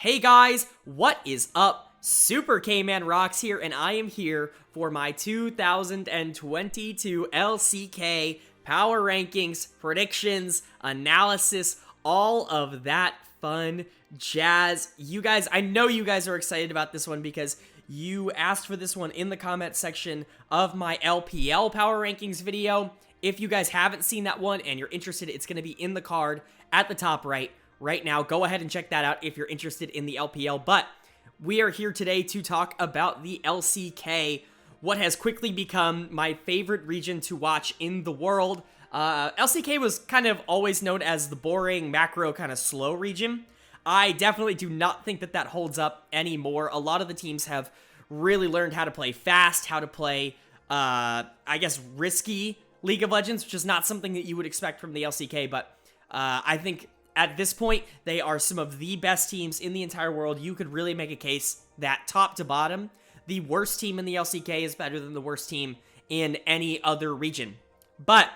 Hey guys, what is up? SuperKmanrocks here, and I am here for my 2022 LCK Power Rankings, predictions, analysis, all of that fun jazz. You guys, I know you guys are excited about this one because you asked for this one in the comment section of my LPL Power Rankings video. If you guys haven't seen that one and you're interested, it's going to be in the card at the top right now. Go ahead and check that out if you're interested in the LPL. But we are here today to talk about the LCK, what has quickly become my favorite region to watch in the world. LCK was kind of always known as the boring, macro, kind of slow region. I definitely do not think that that holds up anymore. A lot of the teams have really learned how to play fast, how to play, I guess, risky League of Legends, which is not something that you would expect from the LCK, but I think at this point, they are some of the best teams in the entire world. You could really make a case that top to bottom, the worst team in the LCK is better than the worst team in any other region. But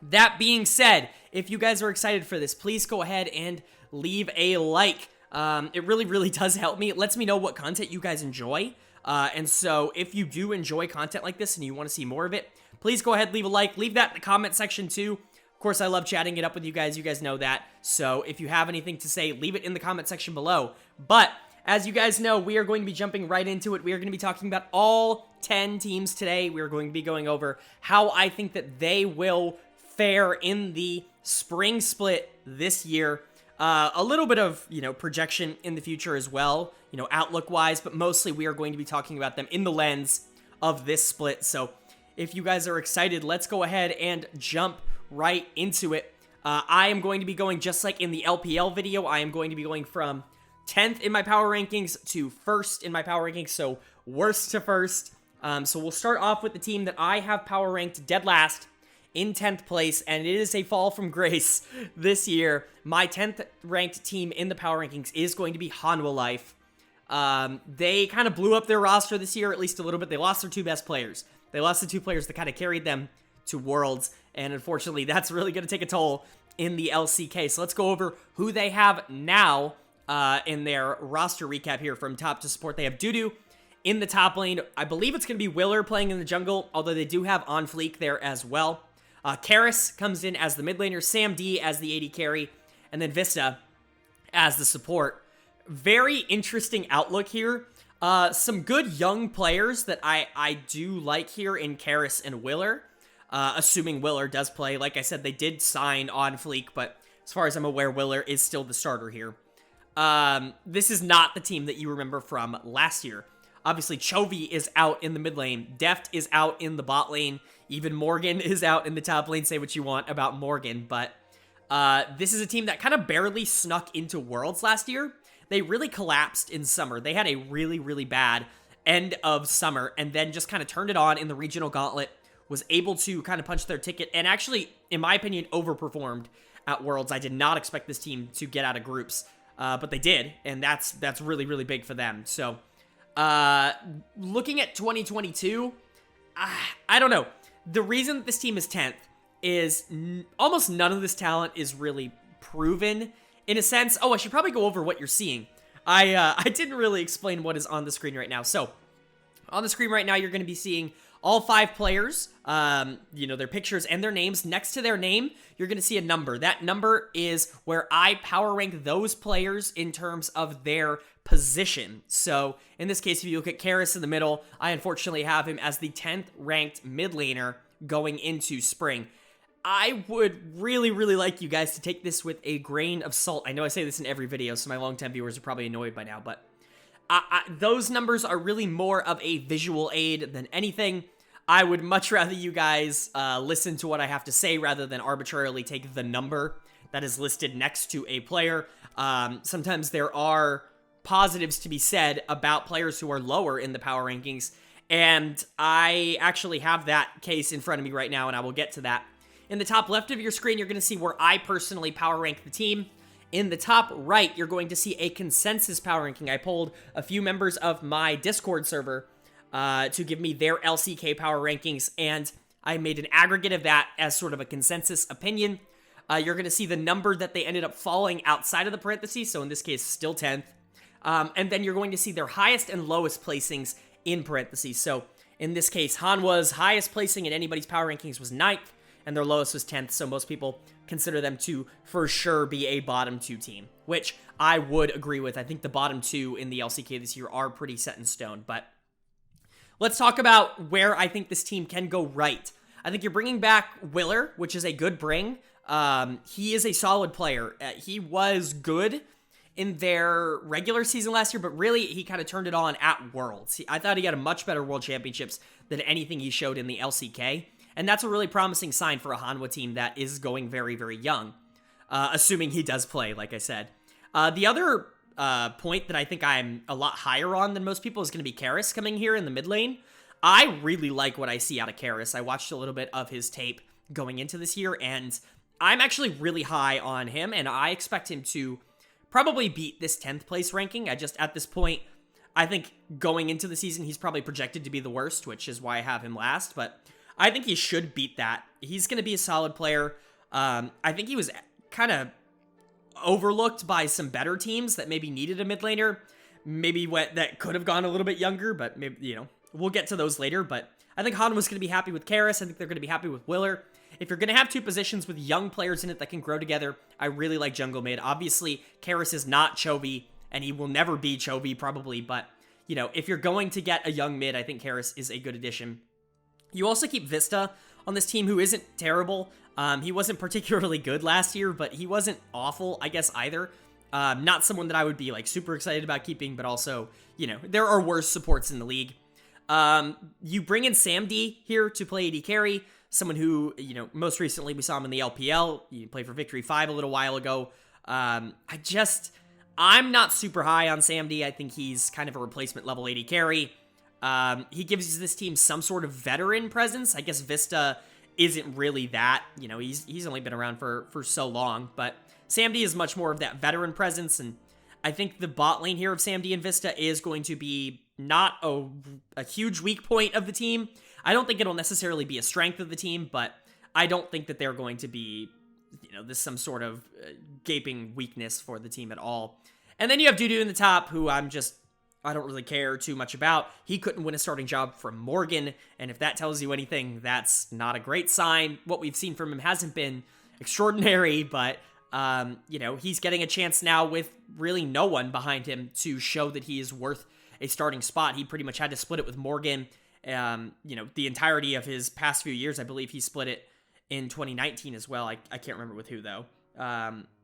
that being said, if you guys are excited for this, please go ahead and leave a like. It really does help me. It lets me know what content you guys enjoy. And so if you do enjoy content like this and you want to see more of it, please go ahead, leave a like. Leave that in the comment section too. Of course, I love chatting it up with you guys. You guys know that. So if you have anything to say, leave it in the comment section below. But as you guys know, we are going to be jumping right into it. We are going to be talking about all 10 teams today. We are going to be going over how I think that they will fare in the spring split this year. A little bit of, projection in the future as well, outlook-wise. But mostly we are going to be talking about them in the lens of this split. So if you guys are excited, let's go ahead and jump right into it. I am going to be going just like in the LPL video. I am going to be going from 10th in my power rankings to 1st in my power rankings, so worst to first. So we'll start off with the team that I have power ranked dead last in 10th place, and it is a fall from grace this year. My 10th ranked team in the power rankings is going to be Hanwha Life. They kind of blew up their roster this year, at least a little bit. They lost their two best players. They lost the two players that kind of carried them to Worlds, and unfortunately, that's really going to take a toll in the LCK. So let's go over who they have now in their roster recap here from top to support. They have Dudu in the top lane. I believe it's going to be Willer playing in the jungle, although they do have On Fleek there as well. Karis comes in as the mid laner, Sam D as the AD carry, and then Vista as the support. Very interesting outlook here. Some good young players that I do like here in Karis and Willer. Assuming Willer does play. Like I said, they did sign On Fleek, but as far as I'm aware, Willer is still the starter here. This is not the team that you remember from last year. Obviously, Chovy is out in the mid lane. Deft is out in the bot lane. Even Morgan is out in the top lane. Say what you want about Morgan, but this is a team that kind of barely snuck into Worlds last year. They really collapsed in summer. They had a really bad end of summer, and then just kind of turned it on in the regional gauntlet, was able to kind of punch their ticket, and actually, in my opinion, overperformed at Worlds. I did not expect this team to get out of groups, but they did, and that's really big for them. So, looking at 2022, I don't know. The reason that this team is 10th is almost none of this talent is really proven, in a sense. Oh, I should probably go over what you're seeing. I didn't really explain what is on the screen right now. So, on the screen right now, you're going to be seeing all 5 players, their pictures and their names. Next to their name, you're going to see a number. That number is where I power rank those players in terms of their position. So, in this case, if you look at Karis in the middle, I unfortunately have him as the 10th ranked mid laner going into spring. I would really like you guys to take this with a grain of salt. I know I say this in every video, so my long-time viewers are probably annoyed by now, but those numbers are really more of a visual aid than anything. I would much rather you guys listen to what I have to say rather than arbitrarily take the number that is listed next to a player. Sometimes there are positives to be said about players who are lower in the power rankings, and I actually have that case in front of me right now, and I will get to that. In the top left of your screen, you're going to see where I personally power rank the team. In the top right, you're going to see a consensus power ranking. I polled a few members of my Discord server to give me their LCK power rankings, and I made an aggregate of that as sort of a consensus opinion. You're going to see the number that they ended up falling outside of the parentheses, so in this case, still 10th. And then you're going to see their highest and lowest placings in parentheses. So in this case, Hanwha's highest placing in anybody's power rankings was 9th, and their lowest was 10th, so most people consider them to, for sure, be a bottom 2 team, which I would agree with. I think the bottom 2 in the LCK this year are pretty set in stone, but let's talk about where I think this team can go right. I think you're bringing back Willer, which is a good bring. He is a solid player. He was good in their regular season last year, but really, he kind of turned it on at Worlds. I thought he had a much better World Championships than anything he showed in the LCK, and that's a really promising sign for a Hanwha team that is going very, very young, assuming he does play, like I said. The other point that I think I'm a lot higher on than most people is going to be Karis coming here in the mid lane. I really like what I see out of Karis. I watched a little bit of his tape going into this year, and I'm actually really high on him, and I expect him to probably beat this 10th place ranking. At this point, I think going into the season, he's probably projected to be the worst, which is why I have him last, but I think he should beat that. He's going to be a solid player. I think he was kind of overlooked by some better teams that maybe needed a mid laner, maybe that could have gone a little bit younger, but maybe, we'll get to those later, but I think Hanwha's going to be happy with Karis. I think they're going to be happy with Willer. If you're going to have 2 positions with young players in it that can grow together, I really like jungle mid. Obviously, Karis is not Chovy, and he will never be Chovy probably, but, if you're going to get a young mid, I think Karis is a good addition. You also keep Vista on this team, who isn't terrible. He wasn't particularly good last year, but he wasn't awful, I guess, either. Not someone that I would be, super excited about keeping, but also, there are worse supports in the league. You bring in SamD here to play AD carry, someone who, most recently we saw him in the LPL. You played for Victory 5 a little while ago. I'm not super high on SamD. I think he's kind of a replacement level AD carry. He gives this team some sort of veteran presence. I guess Vista isn't really that. He's only been around for so long, but SamD is much more of that veteran presence, and I think the bot lane here of SamD and Vista is going to be not a huge weak point of the team. I don't think it'll necessarily be a strength of the team, but I don't think that they're going to be, this some sort of gaping weakness for the team at all. And then you have Dudu in the top, who I don't really care too much about. He couldn't win a starting job from Morgan, and if that tells you anything, that's not a great sign. What we've seen from him hasn't been extraordinary, but, he's getting a chance now with really no one behind him to show that he is worth a starting spot. He pretty much had to split it with Morgan. The entirety of his past few years. I believe he split it in 2019 as well. I can't remember with who, though.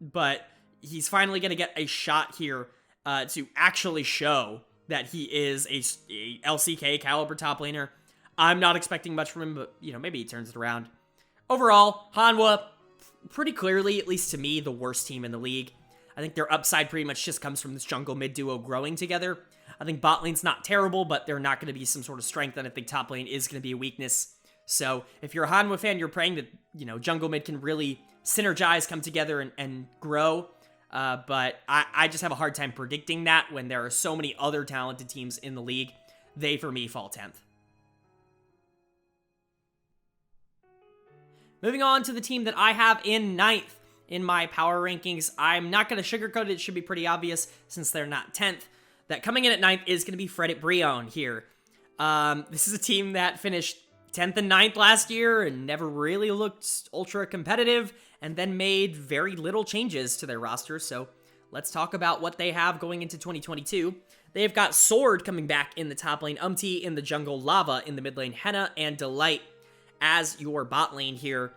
But he's finally going to get a shot here to actually show that he is a LCK caliber top laner. I'm not expecting much from him, but, maybe he turns it around. Overall, Hanwha, pretty clearly, at least to me, the worst team in the league. I think their upside pretty much just comes from this jungle mid duo growing together. I think bot lane's not terrible, but they're not going to be some sort of strength, and I think top lane is going to be a weakness. So if you're a Hanwha fan, you're praying that, jungle mid can really synergize, come together, and grow. But I just have a hard time predicting that when there are so many other talented teams in the league. They, for me, fall 10th. Moving on to the team that I have in 9th in my power rankings. I'm not going to sugarcoat it. It should be pretty obvious since they're not 10th. That coming in at 9th is going to be Fredit BRION here. This is a team that finished 10th and 9th last year and never really looked ultra competitive, and then made very little changes to their roster. So let's talk about what they have going into 2022. They've got Sword coming back in the top lane, Umti in the jungle, Lava in the mid lane, Henna and Delight as your bot lane here.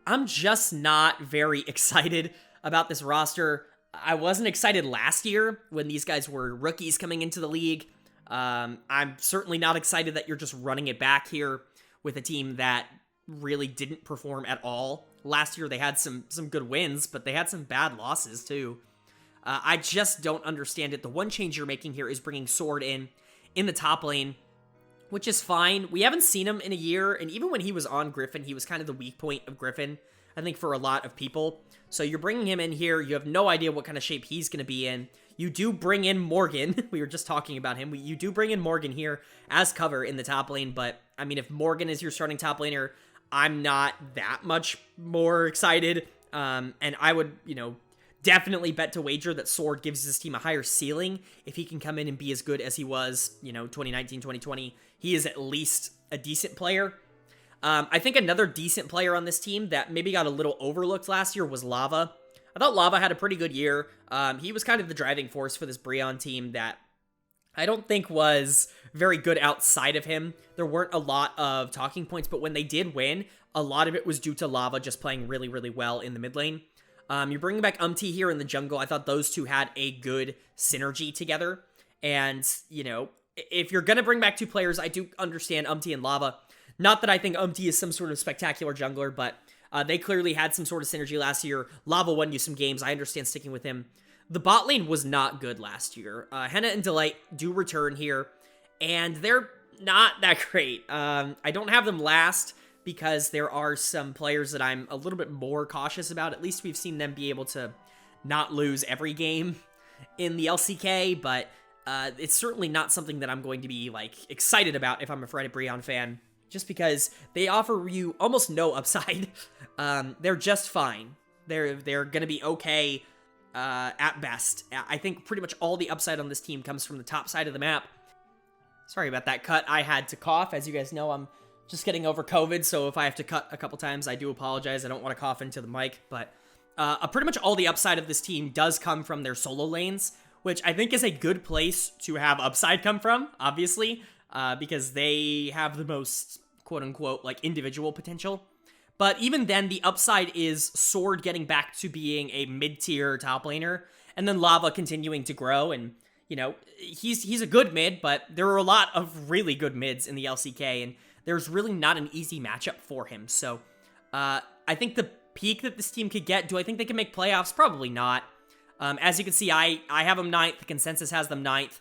I'm just not very excited about this roster. I wasn't excited last year when these guys were rookies coming into the league. I'm certainly not excited that you're just running it back here with a team that really didn't perform at all. Last year they had some good wins, but they had some bad losses too. I just don't understand it. The one change you're making here is bringing Sword in the top lane, which is fine. We haven't seen him in a year, and even when he was on Griffin, he was kind of the weak point of Griffin, I think, for a lot of people. So you're bringing him in here. You have no idea what kind of shape he's going to be in. You do bring in Morgan. We were just talking about him. You do bring in Morgan here as cover in the top lane, but, I mean, if Morgan is your starting top laner, I'm not that much more excited. And I would, definitely bet to wager that Sword gives his team a higher ceiling. If he can come in and be as good as he was, 2019, 2020, he is at least a decent player. I think another decent player on this team that maybe got a little overlooked last year was Lava. I thought Lava had a pretty good year. He was kind of the driving force for this Brion team that I don't think was very good outside of him. There weren't a lot of talking points, but when they did win, a lot of it was due to Lava just playing really, really well in the mid lane. You're bringing back here in the jungle. I thought those two had a good synergy together. And, if you're going to bring back two players, I do understand and Lava. Not that I think is some sort of spectacular jungler, but they clearly had some sort of synergy last year. Lava won you some games. I understand sticking with him. The bot lane was not good last year. Henna and Delight do return here, and they're not that great. I don't have them last because there are some players that I'm a little bit more cautious about. At least we've seen them be able to not lose every game in the LCK, but it's certainly not something that I'm going to be, excited about if I'm a Fredit BRION fan, just because they offer you almost no upside. They're just fine. They're going to be okay at best. I think pretty much all the upside on this team comes from the top side of the map. Sorry about that cut. I had to cough. As you guys know, I'm just getting over COVID, so if I have to cut a couple times, I do apologize. I don't want to cough into the mic, but pretty much all the upside of this team does come from their solo lanes, which I think is a good place to have upside come from, obviously, because they have the most, quote-unquote, individual potential. But even then, the upside is Sword getting back to being a mid-tier top laner, and then Lava continuing to grow, and, he's a good mid, but there are a lot of really good mids in the LCK, and there's really not an easy matchup for him. So, I think the peak that this team could get, do I think they can make playoffs? Probably not. As you can see, I have them 9th. The consensus has them 9th.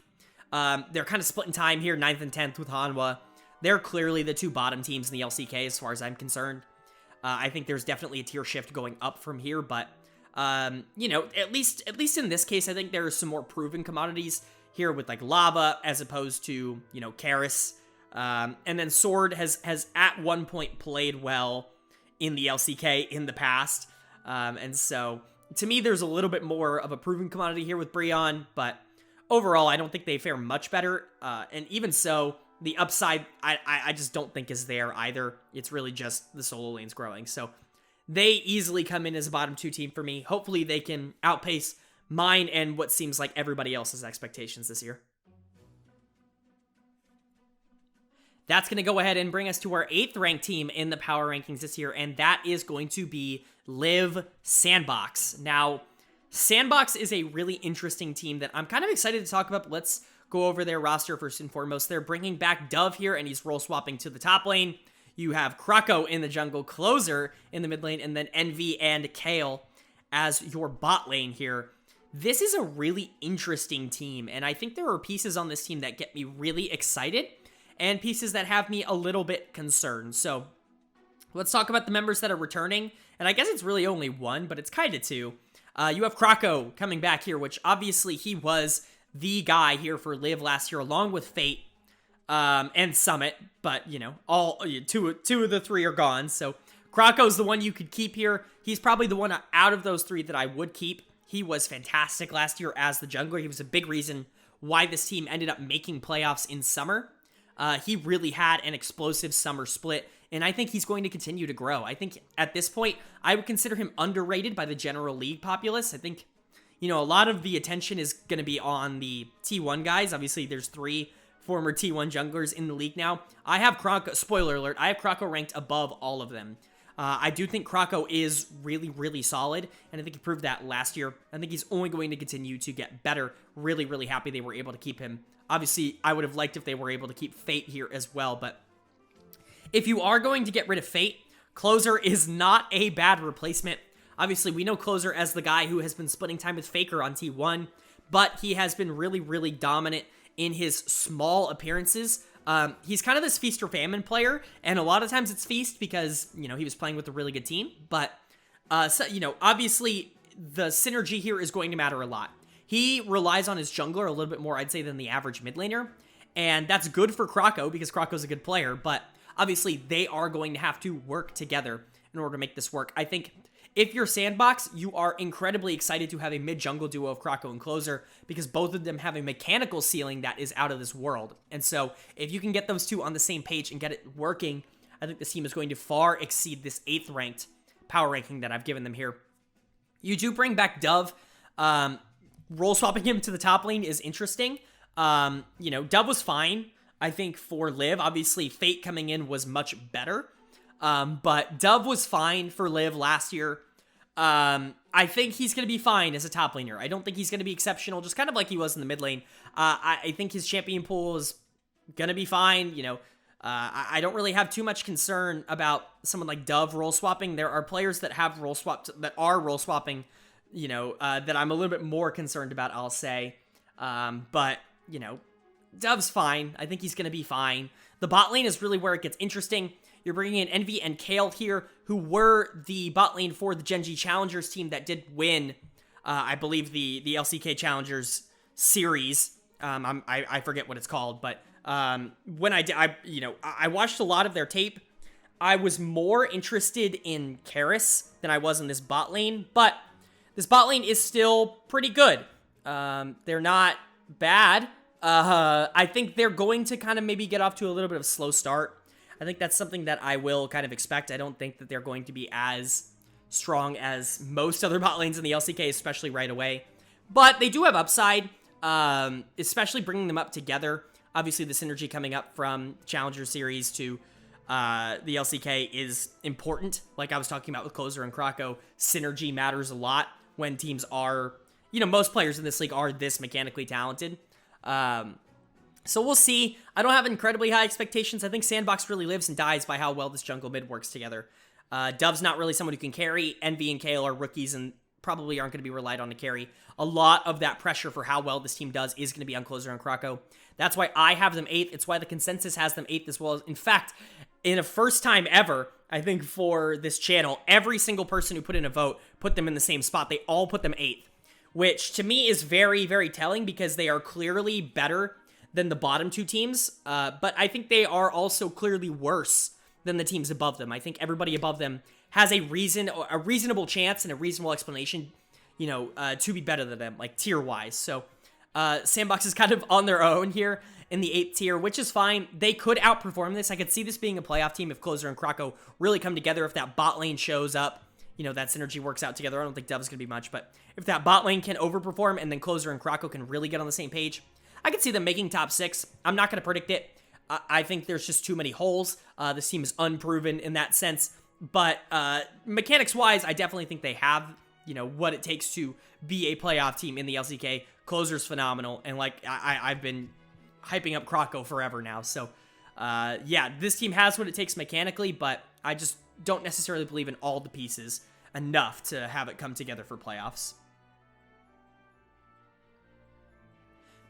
They're kind of splitting time here, 9th and 10th with Hanwha. They're clearly the two bottom teams in the LCK as far as I'm concerned. I think there's definitely a tier shift going up from here, but, at least in this case, I think there are some more proven commodities here with, Lava as opposed to, Karis. And then Sword has at one point played well in the LCK in the past. And so, to me, there's a little bit more of a proven commodity here with Brion, but overall, I don't think they fare much better. And even so, the upside, I just don't think is there either. It's really just the solo lanes growing. So they easily come in as a bottom 2 team for me. Hopefully they can outpace mine and what seems like everybody else's expectations this year. That's going to go ahead and bring us to our 8th ranked team in the power rankings this year, and that is going to be Liiv SANDBOX. Now, SANDBOX is a really interesting team that I'm kind of excited to talk about, but let's go over their roster first and foremost. They're bringing back Dove here, and he's role swapping to the top lane. You have Krako in the jungle, Closer in the mid lane, and then Envy and Kale as your bot lane here. This is a really interesting team, and I think there are pieces on this team that get me really excited, and pieces that have me a little bit concerned. So let's talk about the members that are returning, and I guess it's really only one, but it's kind of two. You have Krako coming back here, which obviously he was the guy here for Liiv last year, along with Fate and Summit, but, all two of the 3 are gone, so Krako's the one you could keep here. He's probably the one out of those 3 that I would keep. He was fantastic last year as the jungler. He was a big reason why this team ended up making playoffs in summer. He really had an explosive summer split, and I think he's going to continue to grow. I think at this point, I would consider him underrated by the general league populace. I think, a lot of the attention is going to be on the T1 guys. Obviously, there's 3 former T1 junglers in the league now. I have Krako, spoiler alert, I have Krako ranked above all of them. I do think Krako is really, really solid, and I think he proved that last year. I think he's only going to continue to get better. Really, really happy they were able to keep him. Obviously, I would have liked if they were able to keep Fate here as well, but if you are going to get rid of Fate, Closer is not a bad replacement. Obviously, we know Closer as the guy who has been splitting time with Faker on T1, but he has been really, really dominant in his small appearances. He's kind of this feast or famine player, and a lot of times it's feast because, he was playing with a really good team, but, obviously the synergy here is going to matter a lot. He relies on his jungler a little bit more, I'd say, than the average mid laner, and that's good for Krako because Krako's a good player, but obviously they are going to have to work together in order to make this work. I think if you're Sandbox, you are incredibly excited to have a mid-jungle duo of Krako and Closer, because both of them have a mechanical ceiling that is out of this world. And so if you can get those two on the same page and get it working, I think this team is going to far exceed this 8th ranked power ranking that I've given them here. You do bring back Dove. Role swapping him to the top lane is interesting. Dove was fine, I think, for Liiv. Obviously, Fate coming in was much better. But Dove was fine for Liiv last year. I think he's going to be fine as a top laner. I don't think he's going to be exceptional, just kind of like he was in the mid lane. I think his champion pool is going to be fine. I don't really have too much concern about someone like Dove role swapping. There are players that have role swapped, that are role swapping, that I'm a little bit more concerned about, I'll say. But Dove's fine. I think he's going to be fine. The bot lane is really where it gets interesting. You're bringing in Envy and Kale here, who were the bot lane for the Gen.G Challengers team that did win, I believe, the LCK Challengers series. I forget what it's called, but when I watched a lot of their tape. I was more interested in Karis than I was in this bot lane, but this bot lane is still pretty good. They're not bad. I think they're going to kind of maybe get off to a little bit of a slow start. I think that's something that I will kind of expect. I don't think that they're going to be as strong as most other bot lanes in the LCK, especially right away. But they do have upside, especially bringing them up together. Obviously, the synergy coming up from Challenger Series to the LCK is important. Like I was talking about with Closer and Krako, synergy matters a lot when teams are, most players in this league are this mechanically talented. So we'll see. I don't have incredibly high expectations. I think Sandbox really lives and dies by how well this jungle mid works together. Dove's not really someone who can carry. Envy and Kale are rookies and probably aren't going to be relied on to carry. A lot of that pressure for how well this team does is going to be on Closer and Krako. That's why I have them 8th. It's why the consensus has them 8th as well. In fact, in a first time ever, I think for this channel, every single person who put in a vote put them in the same spot. They all put them 8th, which to me is very, very telling because they are clearly better than the bottom two teams, but I think they are also clearly worse than the teams above them. I think everybody above them has a reasonable chance and a reasonable explanation, to be better than them, like tier-wise. So, Sandbox is kind of on their own here in the 8th tier, which is fine. They could outperform this. I could see this being a playoff team if Closer and Krako really come together, if that bot lane shows up, that synergy works out together. I don't think Dove's going to be much, but if that bot lane can overperform and then Closer and Krako can really get on the same page, I can see them making top 6. I'm not going to predict it. I think there's just too many holes. This team is unproven in that sense. But mechanics-wise, I definitely think they have, what it takes to be a playoff team in the LCK. Closer's phenomenal. And, I've been hyping up Krako forever now. So, yeah, this team has what it takes mechanically, but I just don't necessarily believe in all the pieces enough to have it come together for playoffs.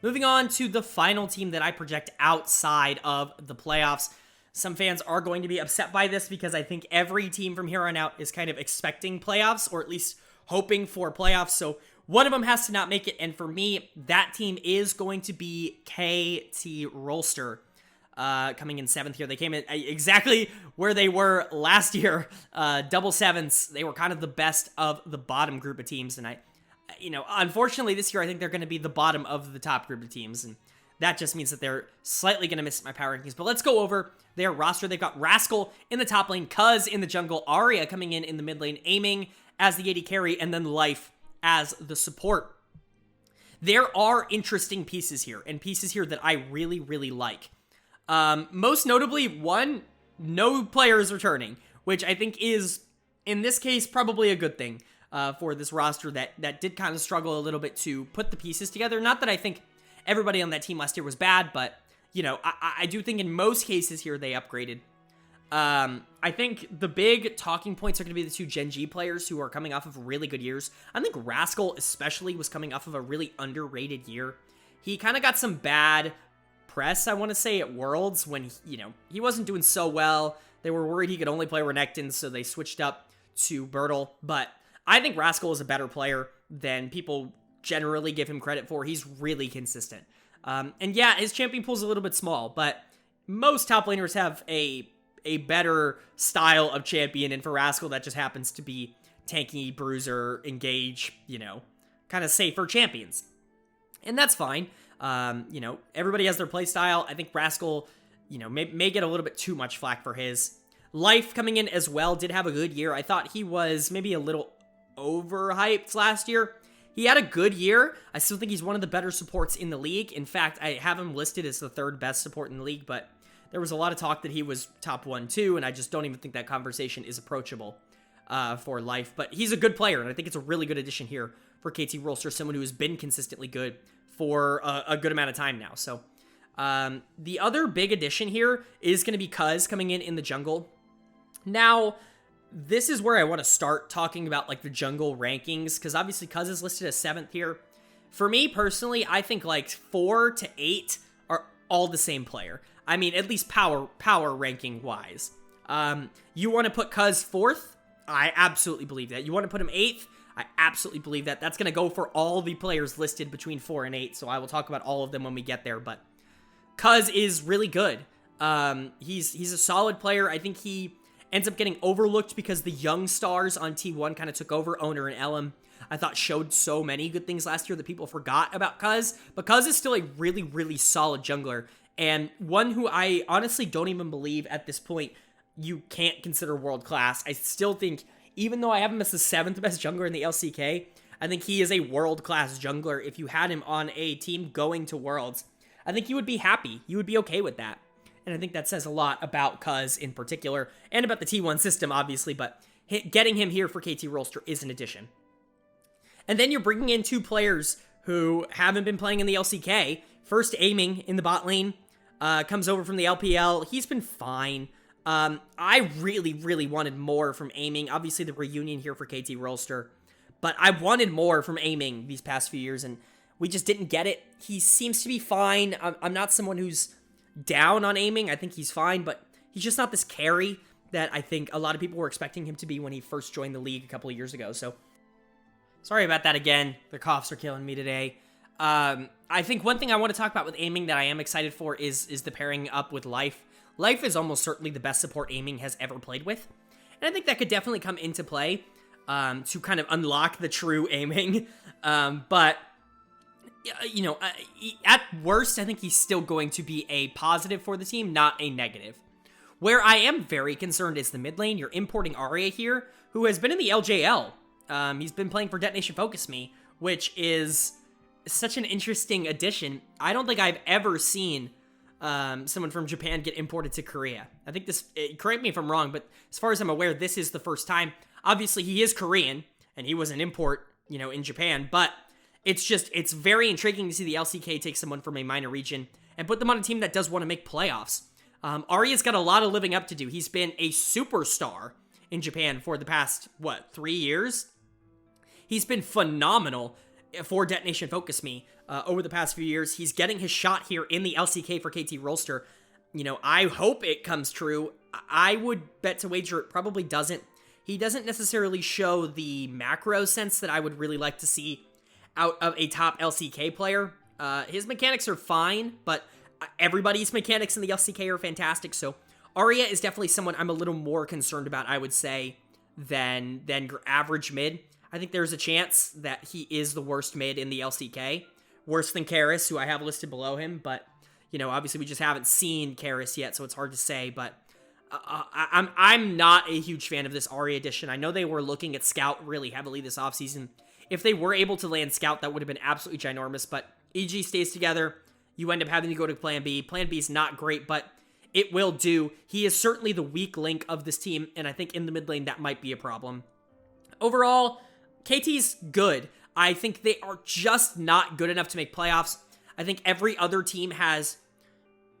Moving on to the final team that I project outside of the playoffs. Some fans are going to be upset by this because I think every team from here on out is kind of expecting playoffs, or at least hoping for playoffs. So one of them has to not make it. And for me, that team is going to be KT Rolster, coming in 7th here. They came in exactly where they were last year. Double 7s. They were kind of the best of the bottom group of teams. And unfortunately this year, I think they're going to be the bottom of the top group of teams. And that just means that they're slightly going to miss my power rankings. But let's go over their roster. They've got Rascal in the top lane, Cuz in the jungle, Arya coming in the mid lane, aiming as the AD carry, and then Life as the support. There are interesting pieces here, and pieces here that I really, really like. Most notably, one, no player is returning, which I think is, in this case, probably a good thing. For this roster that did kind of struggle a little bit to put the pieces together. Not that I think everybody on that team last year was bad, but, I do think in most cases here they upgraded. I think the big talking points are going to be the two Gen.G players who are coming off of really good years. I think Rascal especially was coming off of a really underrated year. He kind of got some bad press, I want to say, at Worlds when, he wasn't doing so well. They were worried he could only play Renekton, so they switched up to Bertle, but I think Rascal is a better player than people generally give him credit for. He's really consistent. And yeah, his champion pool is a little bit small, but most top laners have a better style of champion, and for Rascal, that just happens to be tanky, bruiser, engage, you know, kind of safer champions. And that's fine. You know, everybody has their playstyle. I think Rascal, you know, may get a little bit too much flack for his. Life coming in as well did have a good year. I thought he was maybe a little overhyped last year. He had a good year. I still think he's one of the better supports in the league. In fact, I have him listed as the 3rd best support in the league, but there was a lot of talk that he was top 1 too, and I just don't even think that conversation is approachable for Life. But he's a good player, and I think it's a really good addition here for KT Rolster, someone who has been consistently good for a good amount of time now. So the other big addition here is going to be Cuz coming in the jungle. Now, this is where I want to start talking about like the jungle rankings, because obviously Cuz is listed as 7th here. For me personally, I think like 4 to 8 are all the same player. I mean, at least power ranking wise. You want to put Cuz 4th? I absolutely believe that. You want to put him 8th? I absolutely believe that. That's going to go for all the players listed between 4 and 8, so I will talk about all of them when we get there, but Cuz is really good. He's a solid player. I think he ends up getting overlooked because the young stars on T1 kind of took over. Owner and Ellum, I thought, showed so many good things last year that people forgot about Cuz, but Cuz is still a really, really solid jungler, and one who I honestly don't even believe at this point you can't consider world-class. I still think, even though I have him as the 7th best jungler in the LCK, I think he is a world-class jungler. If you had him on a team going to Worlds, I think you would be happy. You would be okay with that. And I think that says a lot about Cuz in particular, and about the T1 system, obviously, but getting him here for KT Rolster is an addition. And then you're bringing in 2 players who haven't been playing in the LCK. First, Aiming in the bot lane, comes over from the LPL. He's been fine. I really, really wanted more from Aiming. Obviously, the reunion here for KT Rolster, but I wanted more from Aiming these past few years, and we just didn't get it. He seems to be fine. I'm not someone who's down on Aiming. I think he's fine, but he's just not this carry that I think a lot of people were expecting him to be when he first joined the league a couple of years ago. So, sorry about that again. The coughs are killing me today. I think one thing I want to talk about with Aiming that I am excited for is the pairing up with Life. Life is almost certainly the best support Aiming has ever played with, and I think that could definitely come into play to kind of unlock the true Aiming. But you know, at worst, I think he's still going to be a positive for the team, not a negative. Where I am very concerned is the mid lane. You're importing Arya here, who has been in the LJL. He's been playing for Detonation Focus Me, which is such an interesting addition. I don't think I've ever seen someone from Japan get imported to Korea. I think this, correct me if I'm wrong, but as far as I'm aware, this is the first time. Obviously, he is Korean, and he was an import, you know, in Japan, but it's very intriguing to see the LCK take someone from a minor region and put them on a team that does want to make playoffs. Arya's got a lot of living up to do. He's been a superstar in Japan for the past, 3 years? He's been phenomenal for Detonation Focus Me over the past few years. He's getting his shot here in the LCK for KT Rolster. You know, I hope it comes true. I would bet to wager it probably doesn't. He doesn't necessarily show the macro sense that I would really like to see out of a top LCK player. His mechanics are fine, but everybody's mechanics in the LCK are fantastic, so Arya is definitely someone I'm a little more concerned about, I would say, than average mid. I think there's a chance that he is the worst mid in the LCK. Worse than Karis, who I have listed below him, but, you know, obviously we just haven't seen Karis yet, so it's hard to say, but I'm not a huge fan of this Arya edition. I know they were looking at Scout really heavily this offseason. If they were able to land Scout, that would have been absolutely ginormous, but EG stays together. You end up having to go to Plan B. Plan B is not great, but it will do. He is certainly the weak link of this team, and I think in the mid lane that might be a problem. Overall, KT's good. I think they are just not good enough to make playoffs. I think every other team has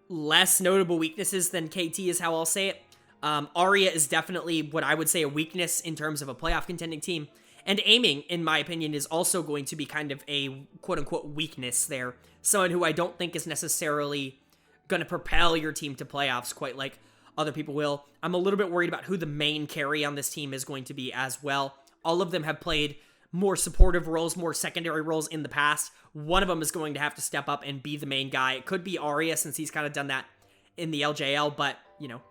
less notable weaknesses than KT is how I'll say it. Arya is definitely what I would say a weakness in terms of a playoff contending team. And Aiming, in my opinion, is also going to be kind of a quote-unquote weakness there. Someone who I don't think is necessarily going to propel your team to playoffs quite like other people will. I'm a little bit worried about who the main carry on this team is going to be as well. All of them have played more supportive roles, more secondary roles in the past. One of them is going to have to step up and be the main guy. It could be Arya, since he's kind of done that in the LJL, but, you know,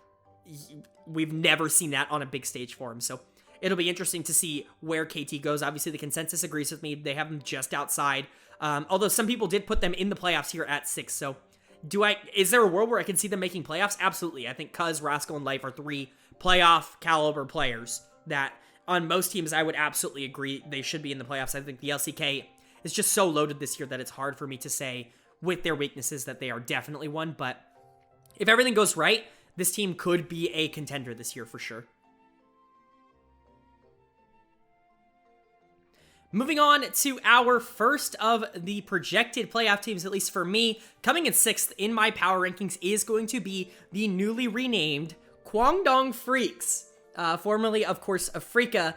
we've never seen that on a big stage for him. So it'll be interesting to see where KT goes. Obviously, the consensus agrees with me. They have them just outside. Although some people did put them in the playoffs here at 6. So is there a world where I can see them making playoffs? Absolutely. I think Cuz, Rascal, and Life are 3 playoff caliber players that on most teams I would absolutely agree they should be in the playoffs. I think the LCK is just so loaded this year that it's hard for me to say with their weaknesses that they are definitely one. But if everything goes right, this team could be a contender this year for sure. Moving on to our first of the projected playoff teams, at least for me, coming in 6th in my power rankings is going to be the newly renamed Kwangdong Freecs, formerly, of course, Afrika.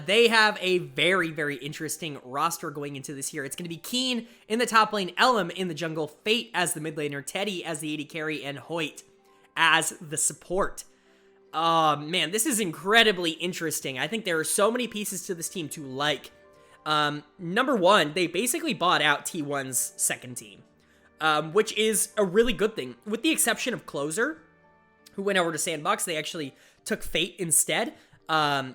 They have a very, very interesting roster going into this year. It's going to be Keen in the top lane, Elm in the jungle, Fate as the mid laner, Teddy as the AD carry, and Hoyt as the support. Man, this is incredibly interesting. I think there are so many pieces to this team to like. Number one, they basically bought out T1's second team, which is a really good thing. With the exception of Closer, who went over to SANDBOX, they actually took Fate instead.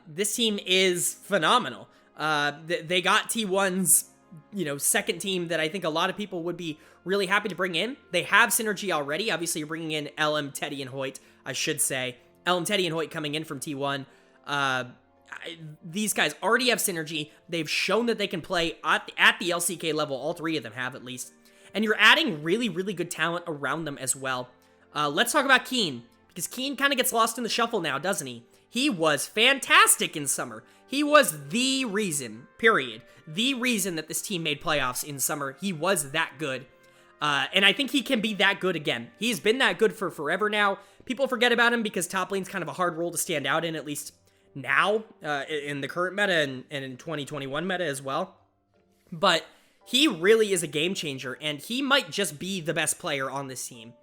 This team is phenomenal. They got T1's, second team that I think a lot of people would be really happy to bring in. They have synergy already. Obviously, you're bringing in LM, Teddy, and Hoyt, I should say. LM, Teddy, and Hoyt coming in from T1. These guys already have synergy. They've shown that they can play at the LCK level. All 3 of them have, at least. And you're adding really, really good talent around them as well. Let's talk about Keen, because Keen kind of gets lost in the shuffle now, doesn't he? He was fantastic in summer. He was the reason, period. The reason that this team made playoffs in summer. He was that good. And I think he can be that good again. He's been that good for forever now. People forget about him because top lane's kind of a hard role to stand out in, at least now, in the current meta and in 2021 meta as well. But he really is a game changer, and he might just be the best player on this team.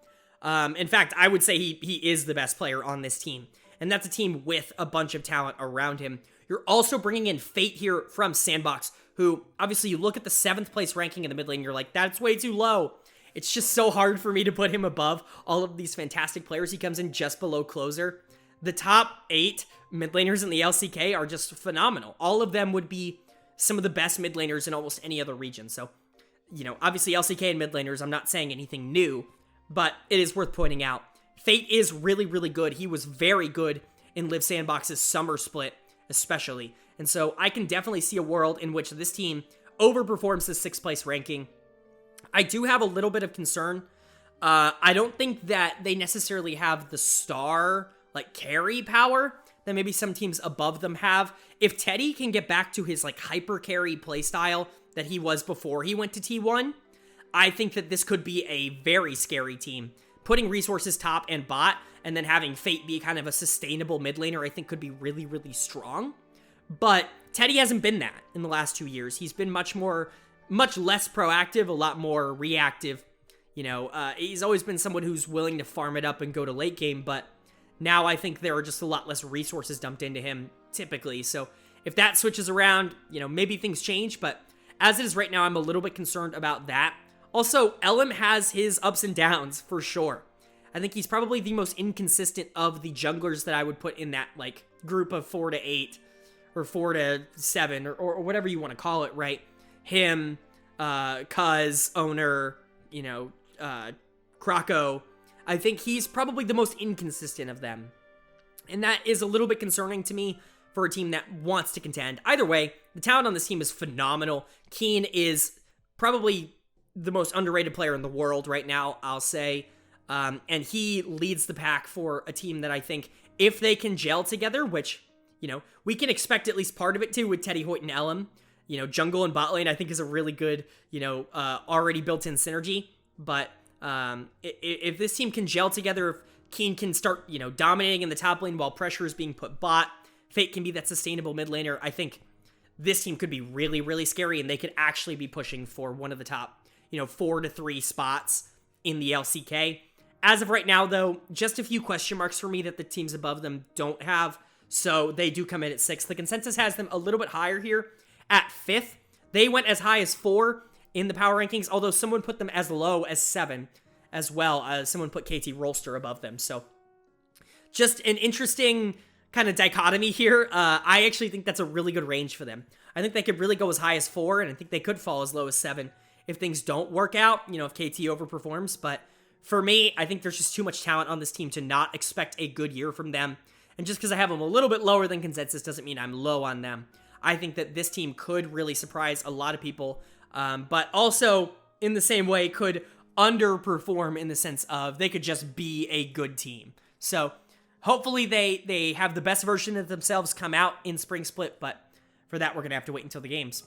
In fact, I would say he is the best player on this team. And that's a team with a bunch of talent around him. You're also bringing in Fate here from SANDBOX, who, obviously, you look at the 7th place ranking in the mid lane, you're like, that's way too low. It's just so hard for me to put him above all of these fantastic players. He comes in just below Closer. The top 8 mid laners in the LCK are just phenomenal. All of them would be some of the best mid laners in almost any other region. So, obviously LCK and mid laners, I'm not saying anything new, but it is worth pointing out. Fate is really, really good. He was very good in Liiv SANDBOX's summer split, especially. And so I can definitely see a world in which this team overperforms the 6th place ranking. I do have a little bit of concern. I don't think that they necessarily have the star, carry power that maybe some teams above them have. If Teddy can get back to his, hyper carry playstyle that he was before he went to T1, I think that this could be a very scary team. Putting resources top and bot, and then having Fate be kind of a sustainable mid laner, I think could be really, really strong. But Teddy hasn't been that in the last 2 years. He's been much less proactive, a lot more reactive. He's always been someone who's willing to farm it up and go to late game, but now I think there are just a lot less resources dumped into him, typically. So if that switches around, maybe things change, but as it is right now, I'm a little bit concerned about that. Also, LM has his ups and downs, for sure. I think he's probably the most inconsistent of the junglers that I would put in that, group of 4 to 8, or 4 to 7, or whatever you want to call it, right? Him, Cuz, Owner, Krako. I think he's probably the most inconsistent of them. And that is a little bit concerning to me for a team that wants to contend. Either way, the talent on this team is phenomenal. Keen is probably the most underrated player in the world right now, I'll say. And he leads the pack for a team that I think, if they can gel together, which, we can expect at least part of it too with Teddy, Hoyt, and Elm. Jungle and bot lane, I think, is a really good, already built-in synergy. But if this team can gel together, if Keen can start, dominating in the top lane while pressure is being put bot, Fate can be that sustainable mid laner, I think this team could be really, really scary, and they could actually be pushing for one of the top 4 to 3 spots in the LCK. As of right now, though, just a few question marks for me that the teams above them don't have, so they do come in at 6th. The consensus has them a little bit higher here at 5th. They went as high as 4 in the power rankings, although someone put them as low as 7 as well. Someone put KT Rolster above them, so just an interesting kind of dichotomy here. I actually think that's a really good range for them. I think they could really go as high as 4, and I think they could fall as low as 7 if things don't work out, you know, if KT overperforms. But for me, I think there's just too much talent on this team to not expect a good year from them. And just because I have them a little bit lower than consensus doesn't mean I'm low on them. I think that this team could really surprise a lot of people, but also in the same way could underperform in the sense of they could just be a good team. So hopefully they have the best version of themselves come out in Spring Split, but for that we're going to have to wait until the games.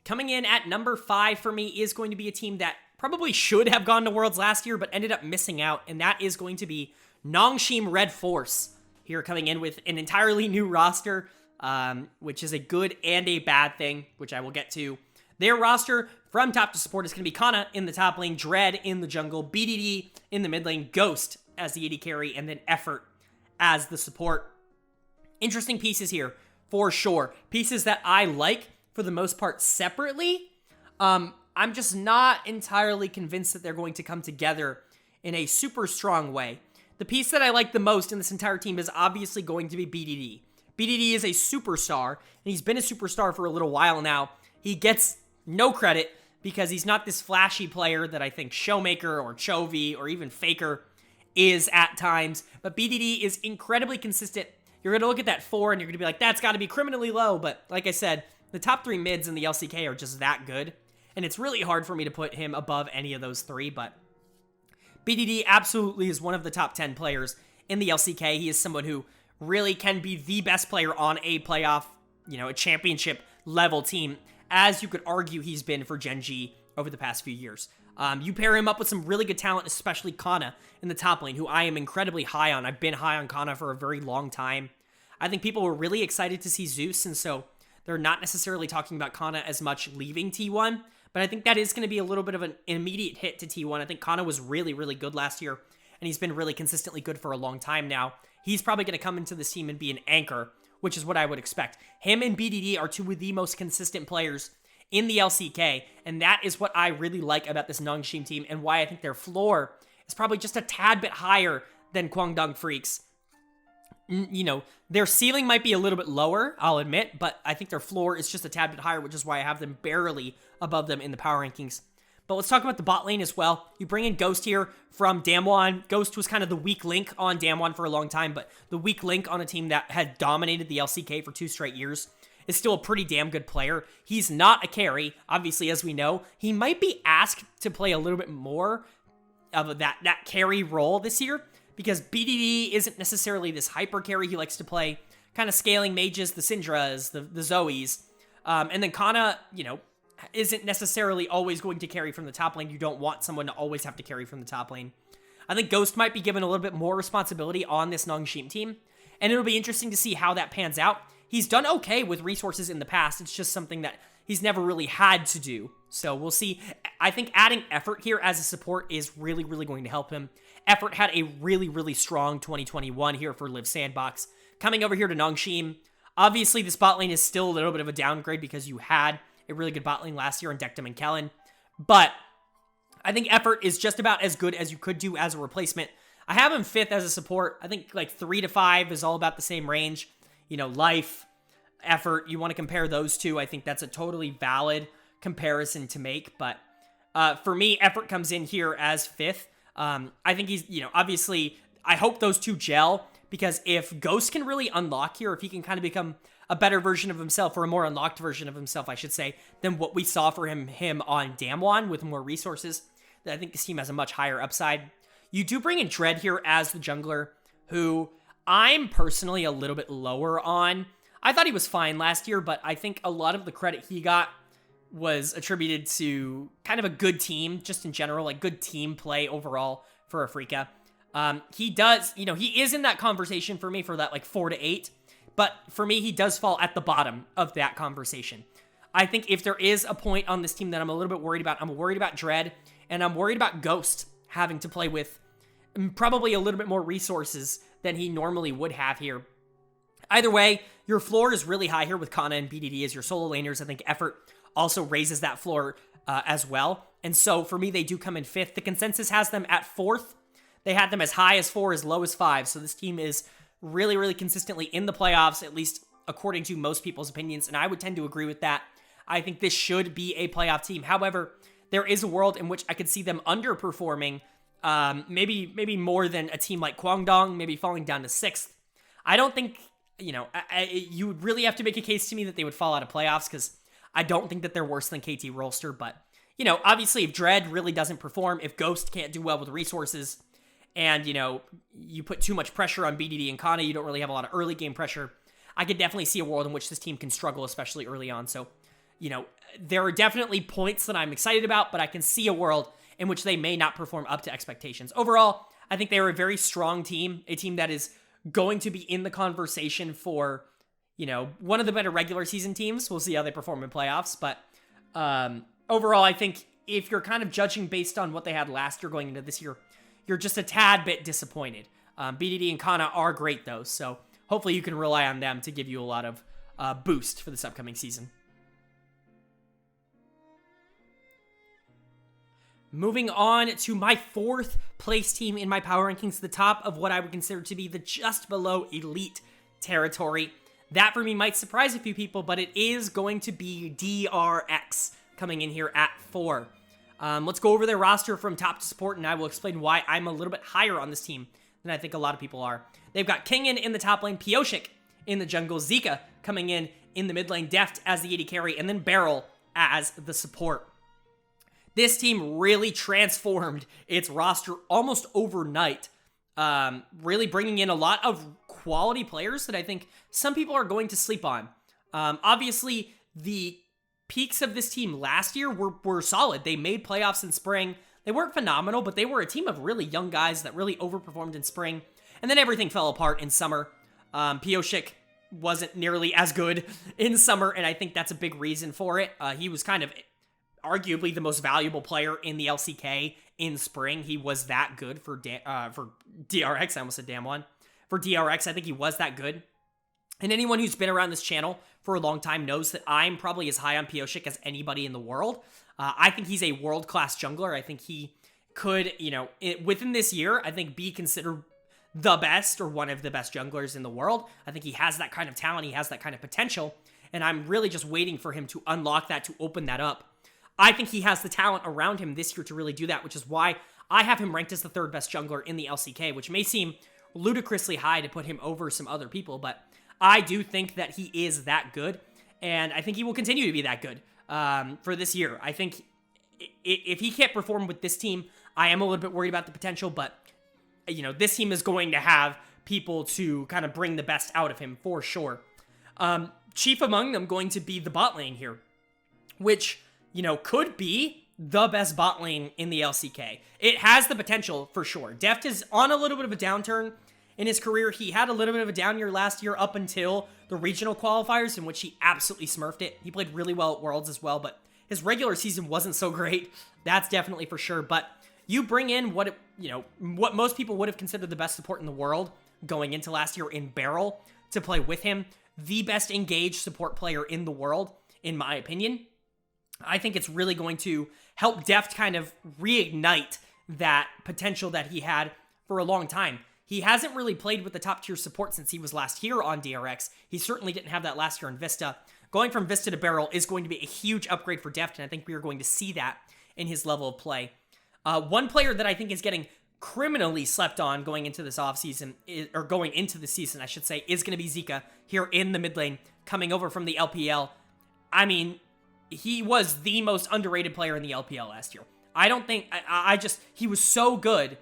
Coming in at number 5 for me is going to be a team that probably should have gone to Worlds last year, but ended up missing out, and that is going to be RedForce RedForce. Here coming in with an entirely new roster, which is a good and a bad thing, which I will get to. Their roster from top to support is going to be Kana in the top lane, Dread in the jungle, BDD in the mid lane, Ghost as the AD carry, and then Effort as the support. Interesting pieces here, for sure. Pieces that I like, for the most part, separately. I'm just not entirely convinced that they're going to come together in a super strong way. The piece that I like the most in this entire team is obviously going to be BDD. BDD is a superstar, and he's been a superstar for a little while now. He gets no credit because he's not this flashy player that I think Showmaker or Chovy or even Faker is at times, but BDD is incredibly consistent. You're going to look at that 4 and you're going to be like, that's got to be criminally low, but like I said, the top 3 mids in the LCK are just that good, and it's really hard for me to put him above any of those 3, but BDD absolutely is one of the top 10 players in the LCK. He is someone who really can be the best player on a playoff, you know, a championship level team, as you could argue he's been for Gen.G over the past few years. You pair him up with some really good talent, especially Kana in the top lane, who I am incredibly high on. I've been high on Kana for a very long time. I think people were really excited to see Zeus, and so they're not necessarily talking about Kana as much leaving T1, but I think that is going to be a little bit of an immediate hit to T1. I think Kana was really, really good last year, and he's been really consistently good for a long time now. He's probably going to come into this team and be an anchor, which is what I would expect. Him and BDD are two of the most consistent players in the LCK, and that is what I really like about this Nongshim team, and why I think their floor is probably just a tad bit higher than Kwangdong Freecs. You know, their ceiling might be a little bit lower, I'll admit, but I think their floor is just a tad bit higher, which is why I have them barely above them in the power rankings. But let's talk about the bot lane as well. You bring in Ghost here from DAMWON. Ghost was kind of the weak link on DAMWON for a long time, but the weak link on a team that had dominated the LCK for 2 straight years is still a pretty damn good player. He's not a carry, obviously, as we know. He might be asked to play a little bit more of that carry role this year, because BDD isn't necessarily this hyper carry. He likes to play kind of scaling mages, the Syndras, the Zoes. And then Kana, you know, isn't necessarily always going to carry from the top lane. You don't want someone to always have to carry from the top lane. I think Ghost might be given a little bit more responsibility on this Nongshim team, and it'll be interesting to see how that pans out. He's done okay with resources in the past. It's just something that he's never really had to do. So we'll see. I think adding Effort here as a support is really, really going to help him. Effort had a really, really strong 2021 here for Liiv SANDBOX. Coming over here to Nongshim, obviously this bot lane is still a little bit of a downgrade because you had a really good bot lane last year in Dektum and Kellen. But I think Effort is just about as good as you could do as a replacement. I have him 5th as a support. I think like 3 to 5 is all about the same range. You know, Life, Effort, you want to compare those two. I think that's a totally valid comparison to make. But for me, Effort comes in here as 5th. I think he's, you know, obviously, I hope those two gel, because if Ghost can really unlock here, if he can kind of become a better version of himself, or a more unlocked version of himself, I should say, than what we saw for him on DAMWON with more resources, I think this team has a much higher upside. You do bring in Dread here as the jungler, who I'm personally a little bit lower on. I thought he was fine last year, but I think a lot of the credit he got was attributed to kind of a good team, just in general, like good team play overall for Afrika. He does, you know, he is in that conversation for me for that like 4 to 8, but for me, he does fall at the bottom of that conversation. I think if there is a point on this team that I'm a little bit worried about, I'm worried about Dread, and I'm worried about Ghost having to play with probably a little bit more resources than he normally would have here. Either way, your floor is really high here with Kana and BDD as your solo laners. I think Effort also raises that floor as well. And so for me, they do come in 5th. The consensus has them at 4th. They had them as high as 4, as low as 5. So this team is really, really consistently in the playoffs, at least according to most people's opinions. And I would tend to agree with that. I think this should be a playoff team. However, there is a world in which I could see them underperforming, maybe more than a team like Kwangdong, maybe falling down to 6th. I don't think, you would really have to make a case to me that they would fall out of playoffs, because I don't think that they're worse than KT Rolster. But, obviously if Dread really doesn't perform, if Ghost can't do well with resources, and, you put too much pressure on BDD and Kana, you don't really have a lot of early game pressure, I could definitely see a world in which this team can struggle, especially early on. So, there are definitely points that I'm excited about, but I can see a world in which they may not perform up to expectations. Overall, I think they are a very strong team, a team that is going to be in the conversation for, one of the better regular season teams. We'll see how they perform in playoffs, but overall, I think if you're kind of judging based on what they had last year going into this year, you're just a tad bit disappointed. BDD and Kana are great, though, so hopefully you can rely on them to give you a lot of boost for this upcoming season. Moving on to my 4th place team in my power rankings, the top of what I would consider to be the just below elite territory. That for me might surprise a few people, but it is going to be DRX coming in here at 4. Let's go over their roster from top to support, and I will explain why I'm a little bit higher on this team than I think a lot of people are. They've got Kingin in the top lane, Pioshik in the jungle, Zika coming in the mid lane, Deft as the AD carry, and then Beryl as the support. This team really transformed its roster almost overnight, really bringing in a lot of quality players that I think some people are going to sleep on. Obviously, the peaks of this team last year were solid. They made playoffs in spring. They weren't phenomenal, but they were a team of really young guys that really overperformed in spring. And then everything fell apart in summer. Pioshik wasn't nearly as good in summer, and I think that's a big reason for it. He was kind of arguably the most valuable player in the LCK in spring. He was that good for DRX. I almost said DAMWON. For DRX, I think he was that good. And anyone who's been around this channel for a long time knows that I'm probably as high on Pioshik as anybody in the world. I think he's a world-class jungler. I think he could, within this year, I think be considered the best or one of the best junglers in the world. I think he has that kind of talent. He has that kind of potential. And I'm really just waiting for him to unlock that, to open that up. I think he has the talent around him this year to really do that, which is why I have him ranked as the 3rd best jungler in the LCK, which may seem ludicrously high to put him over some other people, but I do think that he is that good, and I think he will continue to be that good for this year. I think if he can't perform with this team, I am a little bit worried about the potential, but, this team is going to have people to kind of bring the best out of him for sure. Chief among them going to be the bot lane here, which could be the best bot lane in the LCK. It has the potential for sure. Deft is on a little bit of a downturn in his career. He had a little bit of a down year last year up until the regional qualifiers, in which he absolutely smurfed it. He played really well at Worlds as well, but his regular season wasn't so great. That's definitely for sure. But you bring in what most people would have considered the best support in the world going into last year in Beryl to play with him, the best engaged support player in the world, in my opinion. I think it's really going to help Deft kind of reignite that potential that he had for a long time. He hasn't really played with the top tier support since he was last here on DRX. He certainly didn't have that last year in Vista. Going from Vista to Beryl is going to be a huge upgrade for Deft, and I think we are going to see that in his level of play. One player that I think is getting criminally slept on going into this offseason, or going into the season, I should say, is going to be Zika here in the mid lane, coming over from the LPL. I mean, he was the most underrated player in the LPL last year. I don't think, he was so good,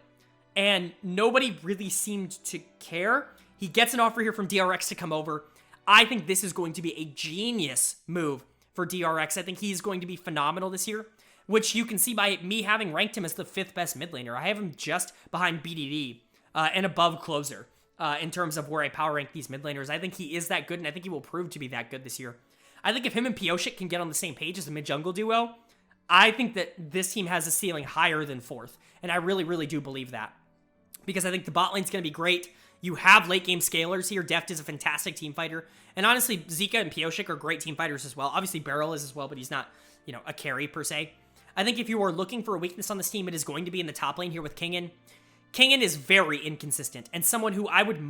and nobody really seemed to care. He gets an offer here from DRX to come over. I think this is going to be a genius move for DRX. I think he's going to be phenomenal this year, which you can see by me having ranked him as the 5th best mid laner. I have him just behind BDD and above Closer in terms of where I power rank these mid laners. I think he is that good, and I think he will prove to be that good this year. I think if him and Pioshik can get on the same page as a mid-jungle duo, I think that this team has a ceiling higher than 4th. And I really, really do believe that. Because I think the bot lane's going to be great. You have late-game scalers here. Deft is a fantastic team fighter. And honestly, Zika and Pioshik are great team fighters as well. Obviously, Beryl is as well, but he's not, a carry per se. I think if you are looking for a weakness on this team, it is going to be in the top lane here with Kingin. Kingen is very inconsistent, and someone who I would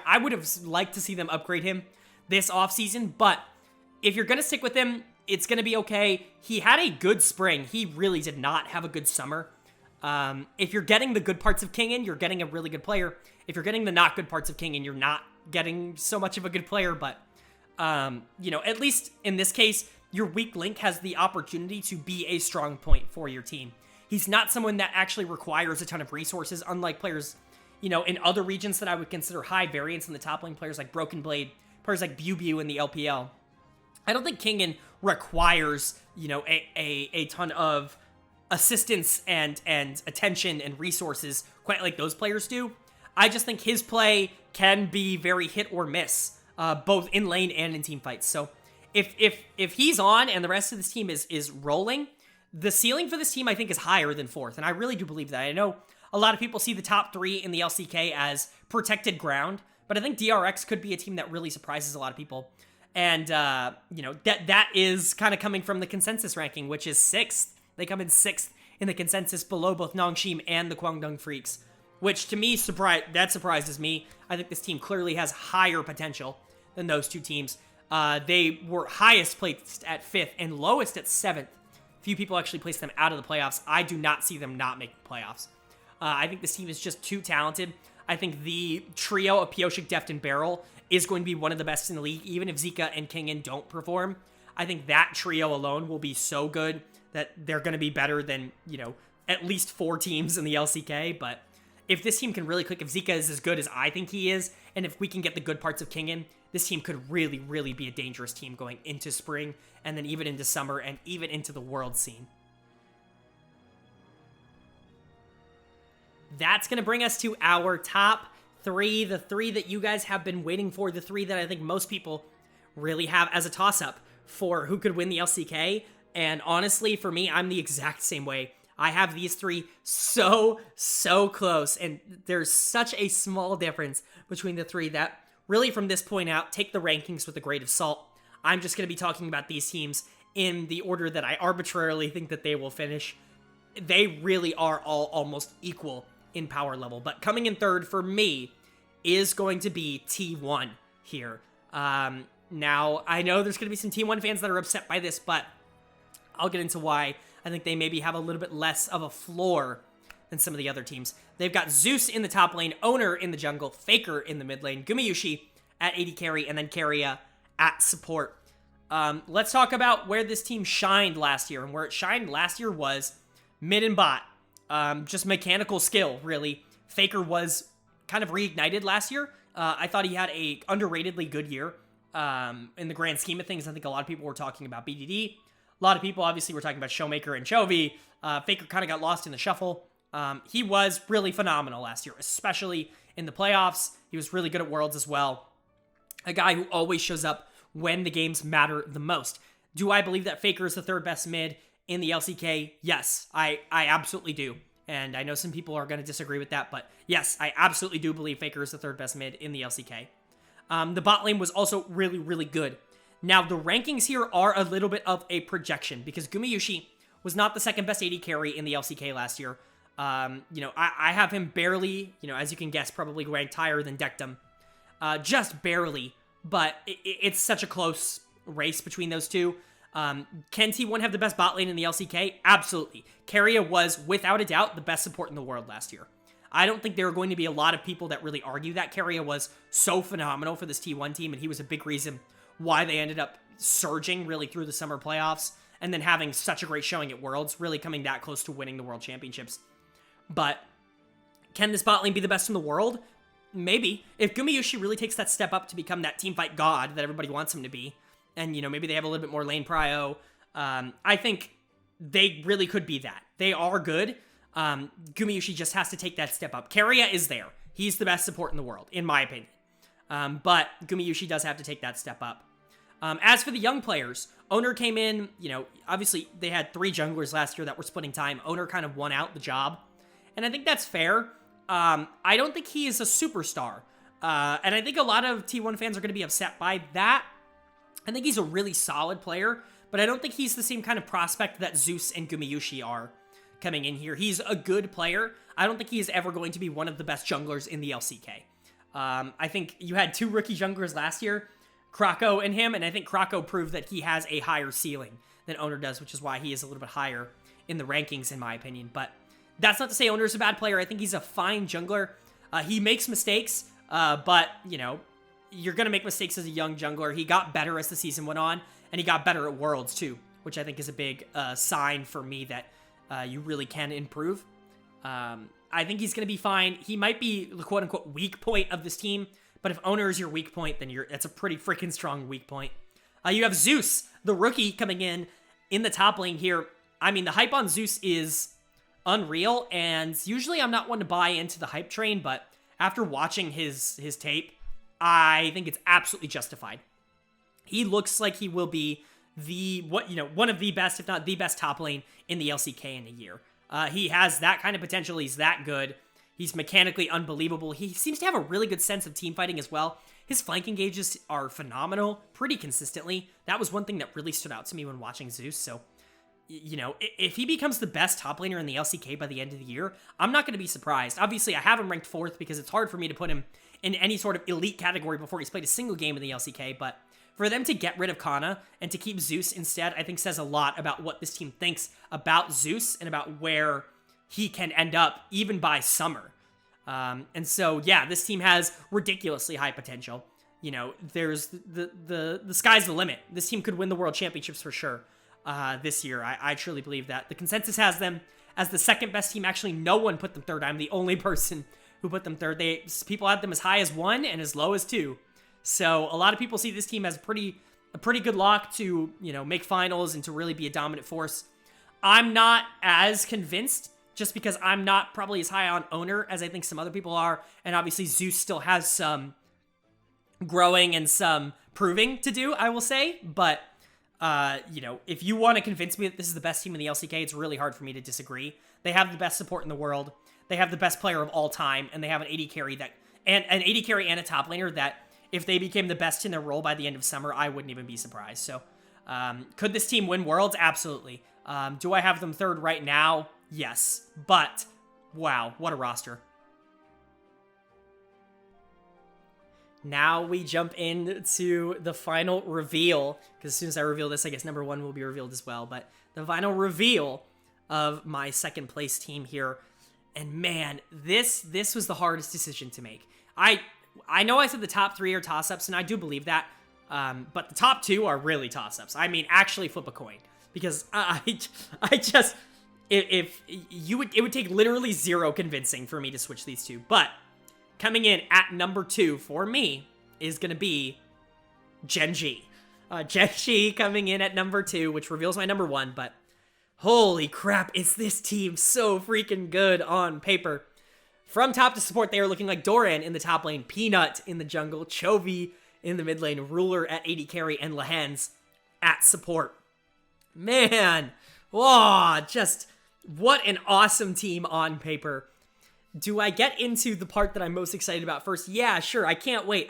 I would have liked to see them upgrade him this offseason, but if you're going to stick with him, it's going to be okay. He had a good spring. He really did not have a good summer. If you're getting the good parts of Kingen, you're getting a really good player. If you're getting the not good parts of Kingen, you're not getting so much of a good player, but, you know, at least in this case, your weak link has the opportunity to be a strong point for your team. He's not someone that actually requires a ton of resources, unlike players, you know, in other regions that I would consider high variance in the top lane, players like Broken Blade, players like Bew in the LPL. I don't think Kingen requires, you know, a ton of assistance and attention and resources quite like those players do. I just think his play can be very hit or miss, both in lane and in team fights. So if he's on and the rest of this team is rolling, the ceiling for this team, I think, is higher than 4th, and I really do believe that. I know a lot of people see the top 3 in the LCK as protected ground, but I think DRX could be a team that really surprises a lot of people. And, you know, that is kind of coming from the consensus ranking, which is 6th. They come in 6th in the consensus, below both Nongshim and the Kwangdong Freecs, which to me, that surprises me. I think this team clearly has higher potential than those two teams. They were highest placed at 5th and lowest at 7th. Few people actually placed them out of the playoffs. I do not see them not making playoffs. I think this team is just too talented. I think the trio of Pyosik, Deft, and Beryl is going to be one of the best in the league, even if Zika and Kingen don't perform. I think that trio alone will be so good that they're going to be better than, you know, at least 4 teams in the LCK. But if this team can really click, if Zika is as good as I think he is, and if we can get the good parts of Kingen, this team could really, really be a dangerous team going into spring, and then even into summer, and even into the world scene. That's going to bring us to our top 3, the 3 that you guys have been waiting for, the 3 that I think most people really have as a toss-up for who could win the LCK. And honestly, for me, I'm the exact same way. I have these 3 so close, and there's such a small difference between the 3 that really from this point out, take the rankings with a grain of salt. I'm just going to be talking about these teams in the order that I arbitrarily think that they will finish. They really are all almost equal in power level, but coming in 3rd for me is going to be T1 here. Now, I know there's going to be some T1 fans that are upset by this, but I'll get into why I think they maybe have a little bit less of a floor than some of the other teams. They've got Zeus in the top lane, Owner in the jungle, Faker in the mid lane, Gumayusi at AD carry, and then Keria at support. Let's talk about where this team shined last year, and where it shined last year was mid and bot. Just mechanical skill, really. Faker was kind of reignited last year. I thought he had a underratedly good year. In the grand scheme of things, I think a lot of people were talking about BDD. A lot of people obviously were talking about Showmaker and Chovy. Faker kind of got lost in the shuffle. He was really phenomenal last year, especially in the playoffs. He was really good at Worlds as well. A guy who always shows up when the games matter the most. Do I believe that Faker is the 3rd best mid in the LCK? Yes, I absolutely do. And I know some people are going to disagree with that, but yes, I absolutely do believe Faker is the 3rd best mid in the LCK. The bot lane was also really, really good. Now, the rankings here are a little bit of a projection, because Gumayusi was not the 2nd best AD carry in the LCK last year. You know, I have him barely, you know, as you can guess, probably ranked higher than Dectum. Just barely, but it's such a close race between those two. Can T1 have the best bot lane in the LCK? Absolutely. Keria was, without a doubt, the best support in the world last year. I don't think there are going to be a lot of people that really argue that. Keria was so phenomenal for this T1 team, and he was a big reason why they ended up surging really through the summer playoffs, and then having such a great showing at Worlds, really coming that close to winning the World Championships. But can this bot lane be the best in the world? Maybe. If Gumayusi really takes that step up to become that teamfight god that everybody wants him to be, and, you know, maybe they have a little bit more lane prio, I think they really could be that. They are good. Gumayusi just has to take that step up. Keria is there. He's the best support in the world, in my opinion. But Gumayusi does have to take that step up. As for the young players, Owner came in, you know, obviously they had 3 junglers last year that were splitting time. Owner kind of won out the job, and I think that's fair. I don't think he is a superstar, and I think a lot of T1 fans are going to be upset by that. I think he's a really solid player, but I don't think he's the same kind of prospect that Zeus and Gumayusi are. coming in here. He's a good player. I don't think he is ever going to be one of the best junglers in the LCK. I think you had 2 rookie junglers last year, Krako and him, and I think Krako proved that he has a higher ceiling than Oner does, which is why he is a little bit higher in the rankings, in my opinion. But that's not to say Oner's a bad player. I think he's a fine jungler. He makes mistakes, but, you know, you're going to make mistakes as a young jungler. He got better as the season went on, and he got better at Worlds, too, which I think is a big sign for me that you really can improve. I think he's going to be fine. He might be the quote-unquote weak point of this team, but if Oner is your weak point, then that's a pretty freaking strong weak point. You have Zeus, the rookie, coming in the top lane here. I mean, the hype on Zeus is unreal, and usually I'm not one to buy into the hype train, but after watching his tape, I think it's absolutely justified. He looks like he will be one of the best, if not the best top lane in the LCK in a year. He has that kind of potential. He's that good. He's mechanically unbelievable. He seems to have a really good sense of team fighting as well. His flank engages are phenomenal pretty consistently. That was one thing that really stood out to me when watching Zeus. So, you know, if he becomes the best top laner in the LCK by the end of the year, I'm not going to be surprised. Obviously, I have him ranked 4th because it's hard for me to put him in any sort of elite category before he's played a single game in the LCK, but for them to get rid of Kana and to keep Zeus instead, I think says a lot about what this team thinks about Zeus and about where he can end up even by summer. And so, yeah, this team has ridiculously high potential. You know, there's the sky's the limit. This team could win the World Championships for sure this year. I truly believe that. The consensus has them as the 2nd best team. Actually, no one put them 3rd. I'm the only person who put them 3rd. People had them as high as 1 and as low as 2. So a lot of people see this team as a pretty good lock to, you know, make finals and to really be a dominant force. I'm not as convinced just because I'm not probably as high on Oner as I think some other people are. And obviously Zeus still has some growing and some proving to do, I will say. But, you know, if you want to convince me that this is the best team in the LCK, it's really hard for me to disagree. They have the best support in the world. They have the best player of all time. And they have an AD carry and a top laner that, if they became the best in their role by the end of summer, I wouldn't even be surprised. So, could this team win Worlds? Absolutely. Do I have them 3rd right now? Yes. But, wow, what a roster. Now we jump into the final reveal, because as soon as I reveal this, I guess number 1 will be revealed as well. But the final reveal of my 2nd place team here. And man, this was the hardest decision to make. I know I said the top 3 are toss-ups, and I do believe that, but the top 2 are really toss-ups. I mean, actually flip a coin, because it would take literally 0 convincing for me to switch these 2. But coming in at number 2 for me is going to be Gen.G. Gen.G coming in at number 2, which reveals my number 1, but holy crap, is this team so freaking good on paper. From top to support, they are looking like Doran in the top lane, Peanut in the jungle, Chovy in the mid lane, Ruler at AD carry, and Lehans at support. Man, whoa, just what an awesome team on paper. Do I get into the part that I'm most excited about first? Yeah, sure, I can't wait.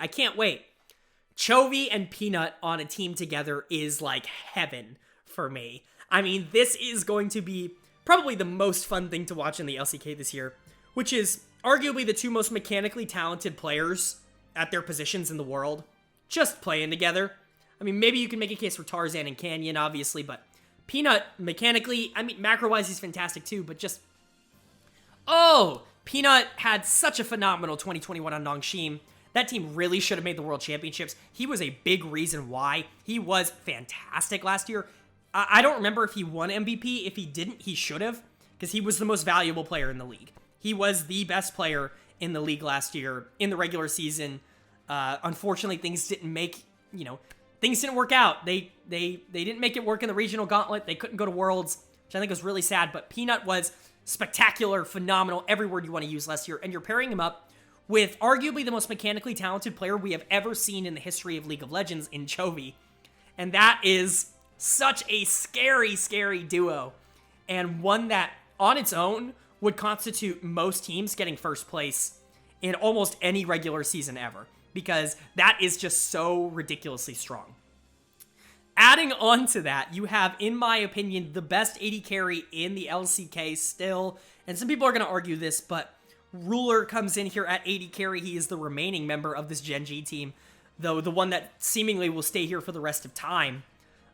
Chovy and Peanut on a team together is like heaven for me. I mean, this is going to be probably the most fun thing to watch in the LCK this year, which is arguably the 2 most mechanically talented players at their positions in the world, just playing together. I mean, maybe you can make a case for Tarzan and Canyon, obviously, but Peanut, mechanically, I mean, macro-wise, he's fantastic too, but just... Oh! Peanut had such a phenomenal 2021 on Nongshim. That team really should have made the World Championships. He was a big reason why. He was fantastic last year. I don't remember if he won MVP. If he didn't, he should have, because he was the most valuable player in the league. He was the best player in the league last year in the regular season. Unfortunately, things didn't work out. They didn't make it work in the regional gauntlet. They couldn't go to Worlds, which I think was really sad. But Peanut was spectacular, phenomenal, every word you want to use last year. And you're pairing him up with arguably the most mechanically talented player we have ever seen in the history of League of Legends in Chovy. And that is such a scary, scary duo. And one that, on its own, would constitute most teams getting 1st place in almost any regular season ever, because that is just so ridiculously strong. Adding on to that, you have, in my opinion, the best AD carry in the LCK still. And some people are going to argue this, but Ruler comes in here at AD carry. He is the remaining member of this Gen.G team, though the one that seemingly will stay here for the rest of time.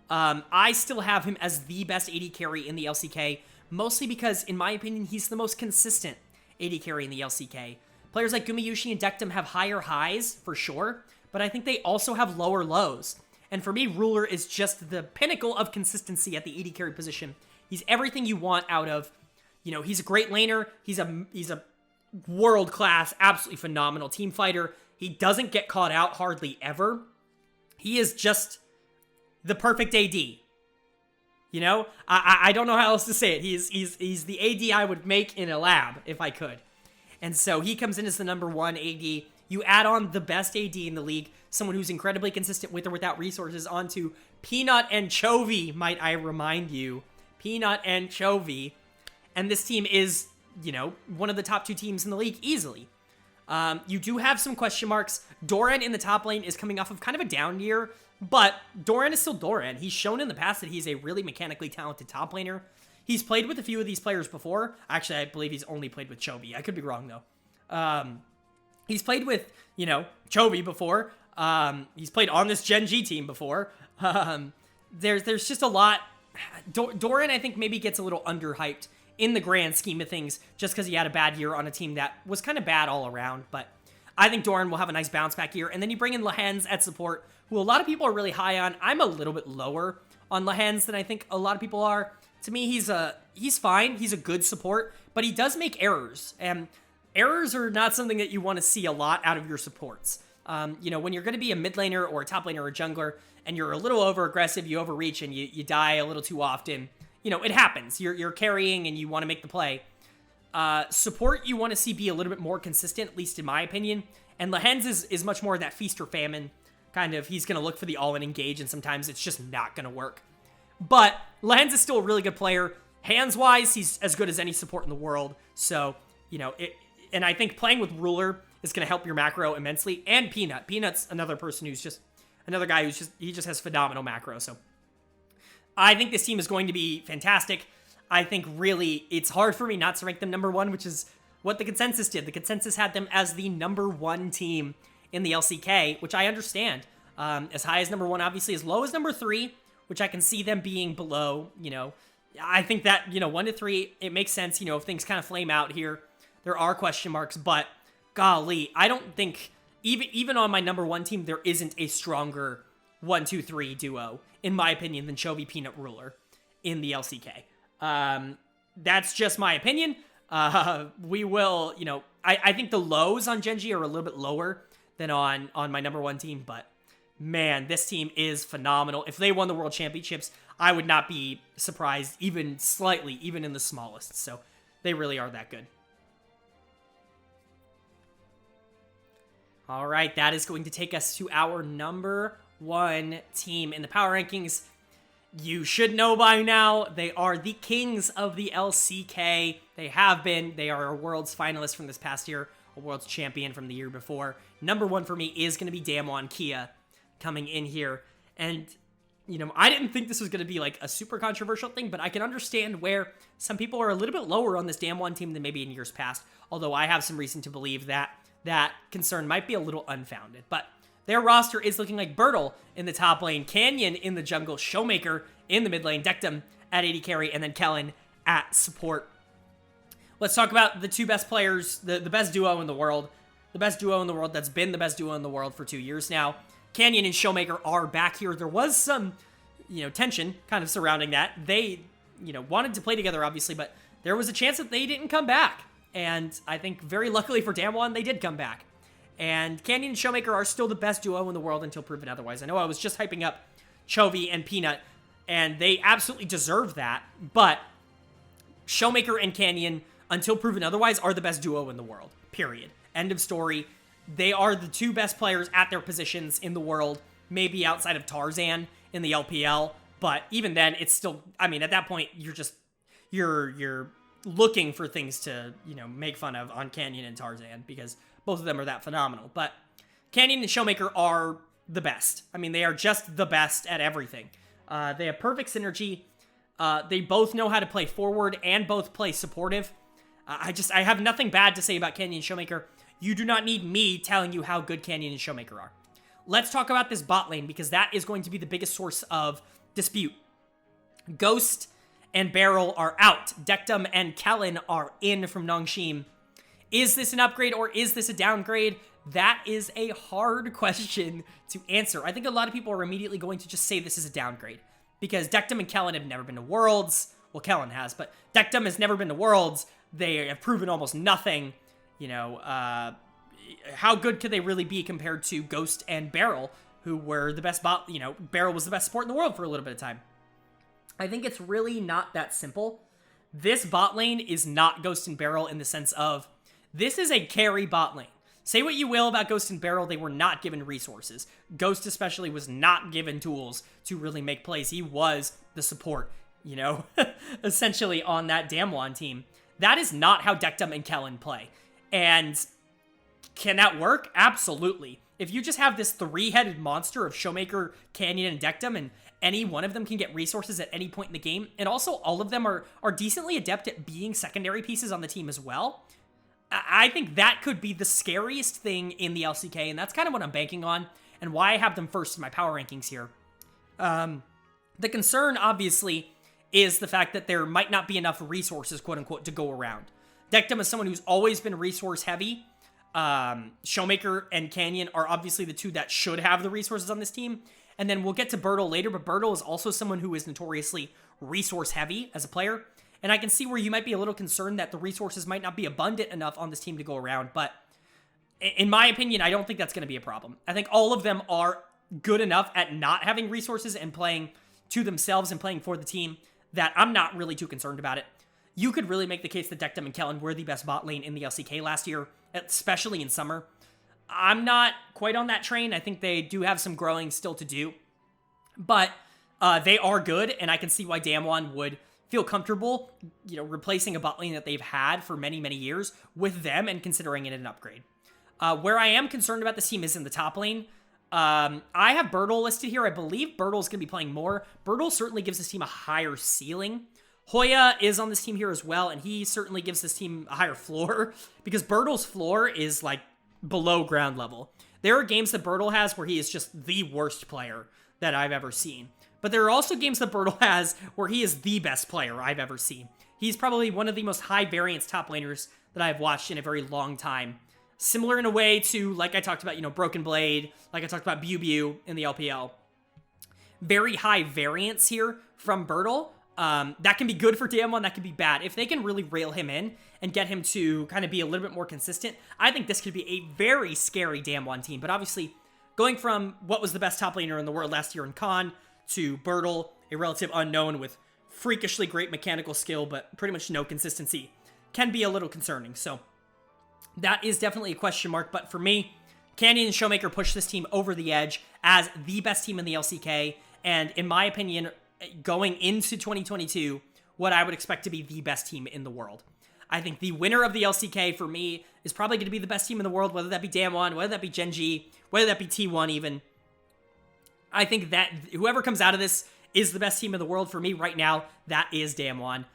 I still have him as the best AD carry in the LCK, mostly because, in my opinion, he's the most consistent AD carry in the LCK. Players like Gumayusi and Dectum have higher highs, for sure, but I think they also have lower lows. And for me, Ruler is just the pinnacle of consistency at the AD carry position. He's everything you want out of, he's a great laner. He's a world-class, absolutely phenomenal team fighter. He doesn't get caught out hardly ever. He is just the perfect AD. I don't know how else to say it. He's the AD I would make in a lab if I could. And so he comes in as the number 1 AD. You add on the best AD in the league, someone who's incredibly consistent with or without resources, onto Peanut and Chovy, might I remind you. Peanut and Chovy. And this team is, one of the top 2 teams in the league easily. You do have some question marks. Doran in the top lane is coming off of kind of a down year, but Doran is still Doran. He's shown in the past that he's a really mechanically talented top laner. He's played with a few of these players before. Actually, I believe he's only played with Chovy. I could be wrong, though. He's played with, Chovy before. He's played on this Gen.G team before. There's just a lot. Doran, I think, maybe gets a little underhyped in the grand scheme of things, just because he had a bad year on a team that was kind of bad all around. But I think Doran will have a nice bounce back year. And then you bring in Lehens at support, who a lot of people are really high on. I'm a little bit lower on Lehens than I think a lot of people are. To me, he's fine. He's a good support, but he does make errors. And errors are not something that you want to see a lot out of your supports. When you're going to be a mid laner or a top laner or a jungler, and you're a little over aggressive, you overreach, and you die a little too often, it happens. You're carrying and you want to make the play. Support you want to see be a little bit more consistent, at least in my opinion. And Lehens is much more that feast or famine kind of. He's going to look for the all-in engage, and sometimes it's just not going to work. But Lehens is still a really good player. Hands-wise, he's as good as any support in the world. So, and I think playing with Ruler is going to help your macro immensely. And Peanut. Peanut's another person who's just, another guy he just has phenomenal macro. So I think this team is going to be fantastic. I think really it's hard for me not to rank them number 1, which is what the consensus did. The consensus had them as the number 1 team in the LCK, which I understand. As high as number 1, obviously, as low as number 3, which I can see them being below, I think that, 1 to 3, it makes sense, if things kind of flame out here. There are question marks, but golly, I don't think, even on my number 1 team, there isn't a stronger 1, 2, 3 duo, in my opinion, than Chovy, Peanut, Ruler in the LCK. That's just my opinion. We will, I think the lows on Gen.G are a little bit lower than on my number 1 team, but man, this team is phenomenal. If they won the World Championships, I would not be surprised even slightly, even in the smallest. So they really are that good. All right, that is going to take us to our number 1 team in the power rankings. You should know by now, they are the kings of the LCK. They have been. They are a Worlds finalist from this past year, a Worlds champion from the year before. Number 1 for me is going to be DAMWON Kia coming in here. And, I didn't think this was going to be like a super controversial thing, but I can understand where some people are a little bit lower on this DAMWON team than maybe in years past. Although I have some reason to believe that that concern might be a little unfounded. But their roster is looking like Bertle in the top lane, Canyon in the jungle, Showmaker in the mid lane, Dectum at AD carry, and then Kellen at support. Let's talk about the 2 best players, the best duo in the world. The best duo in the world that's been the best duo in the world for 2 years now. Canyon and Showmaker are back here. There was some, tension kind of surrounding that. They, wanted to play together, obviously, but there was a chance that they didn't come back. And I think very luckily for DAMWON, they did come back. And Canyon and Showmaker are still the best duo in the world until proven otherwise. I know I was just hyping up Chovy and Peanut, and they absolutely deserve that. But Showmaker and Canyon, until proven otherwise, are the best duo in the world. Period. End of story. They are the 2 best players at their positions in the world, maybe outside of Tarzan in the LPL. But even then, it's still, at that point, you're looking for things to, make fun of on Canyon and Tarzan, because both of them are that phenomenal. But Canyon and Showmaker are the best. They are just the best at everything. They have perfect synergy. They both know how to play forward and both play supportive. I have nothing bad to say about Canyon and Showmaker. You do not need me telling you how good Canyon and Showmaker are. Let's talk about this bot lane, because that is going to be the biggest source of dispute. Ghost and Beryl are out. Dekdom and Kellen are in from Nongshim. Is this an upgrade or is this a downgrade? That is a hard question to answer. I think a lot of people are immediately going to just say this is a downgrade, because Dekdom and Kellen have never been to Worlds. Well, Kellen has, but Dekdom has never been to Worlds. They have proven almost nothing. You know, how good could they really be compared to Ghost and Beryl, who were the best bot? You know, Beryl was the best support in the world for a little bit of time. I think it's really not that simple. This bot lane is not Ghost and Beryl in the sense of, this is a carry bot lane. Say what you will about Ghost and Beryl, they were not given resources. Ghost especially was not given tools to really make plays. He was the support, you know, essentially on that DAMWON team. That is not how Dekdom and Kellen play. And can that work? Absolutely. If you just have this three-headed monster of Showmaker, Canyon, and Dekdom, and any one of them can get resources at any point in the game, and also all of them are decently adept at being secondary pieces on the team as well, I think that could be the scariest thing in the LCK, and that's kind of what I'm banking on, and why I have them first in my power rankings here. The concern, obviously, is the fact that there might not be enough resources, quote-unquote, to go around. Dekdom is someone who's always been resource-heavy. Showmaker and Canyon are obviously the two that should have the resources on this team. And then we'll get to Bertle later, but Bertle is also someone who is notoriously resource-heavy as a player. And I can see where you might be a little concerned that the resources might not be abundant enough on this team to go around. But in my opinion, I don't think that's going to be a problem. I think all of them are good enough at not having resources and playing to themselves and playing for the team that I'm not really too concerned about it. You could really make the case that Dekdom and Kellen were the best bot lane in the LCK last year, especially in summer. I'm not quite on that train. I think they do have some growing still to do. But they are good, and I can see why DAMWON would feel comfortable, you know, replacing a bot lane that they've had for many, many years with them and considering it an upgrade. Where I am concerned about this team is in the top lane. I have Bertle listed here. I believe Bertle's going to be playing more. Bertle certainly gives this team a higher ceiling. Hoya is on this team here as well, and he certainly gives this team a higher floor, because Bertle's floor is, like, below ground level. There are games that Bertle has where he is just the worst player that I've ever seen. But there are also games that Bertle has where he is the best player I've ever seen. He's probably one of the most high-variance top laners that I've watched in a very long time. Similar in a way to, like I talked about, you know, Broken Blade, like I talked about Bew in the LPL. Very high variance here from Bertle. That can be good for DAMWON, that can be bad. If they can really rail him in and get him to kind of be a little bit more consistent, I think this could be a very scary DAMWON team. But obviously, going from what was the best top laner in the world last year in Khan to Bertle, a relative unknown with freakishly great mechanical skill, but pretty much no consistency, can be a little concerning. So that is definitely a question mark. But for me, Canyon and Showmaker push this team over the edge as the best team in the LCK. And in my opinion, going into 2022, what I would expect to be the best team in the world. I think the winner of the LCK for me is probably going to be the best team in the world, whether that be DAMWON, whether that be Gen.G, whether that be T1 even. I think that whoever comes out of this is the best team in the world for me right now. That is DAMWON.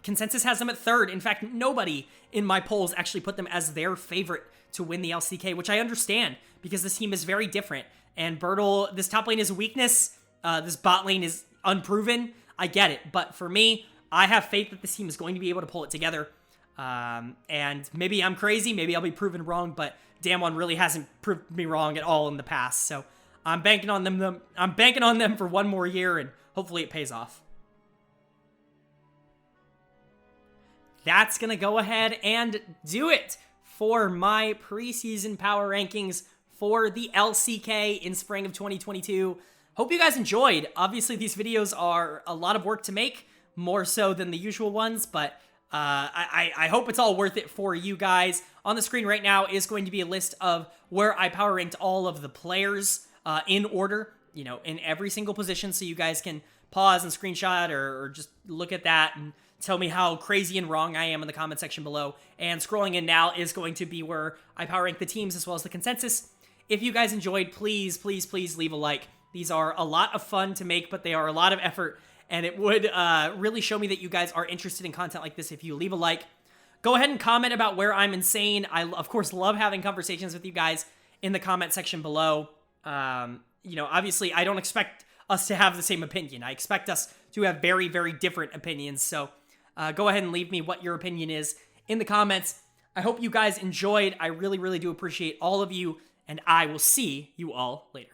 Consensus has them at third. In fact, nobody in my polls actually put them as their favorite to win the LCK, which I understand because this team is very different. And Bertle, this top lane is a weakness. This bot lane is unproven. I get it. But for me, I have faith that this team is going to be able to pull it together. And maybe I'm crazy. Maybe I'll be proven wrong. But DAMWON really hasn't proved me wrong at all in the past. So I'm banking on them. I'm banking on them for one more year, and hopefully it pays off. That's going to go ahead and do it for my preseason power rankings for the LCK in spring of 2022. Hope you guys enjoyed. Obviously, these videos are a lot of work to make, more so than the usual ones, but I hope it's all worth it for you guys. On the screen right now is going to be a list of where I power ranked all of the players in order, you know, in every single position, so you guys can pause and screenshot or just look at that and tell me how crazy and wrong I am in the comment section below. And scrolling in now is going to be where I power rank the teams as well as the consensus. If you guys enjoyed, please, please, please leave a like. These are a lot of fun to make, but they are a lot of effort, and it would really show me that you guys are interested in content like this if you leave a like. Go ahead and comment about where I'm insane. I, of course, love having conversations with you guys in the comment section below. You know, obviously, I don't expect us to have the same opinion. I expect us to have very, very different opinions, so go ahead and leave me what your opinion is in the comments. I hope you guys enjoyed. I really, really do appreciate all of you, and I will see you all later.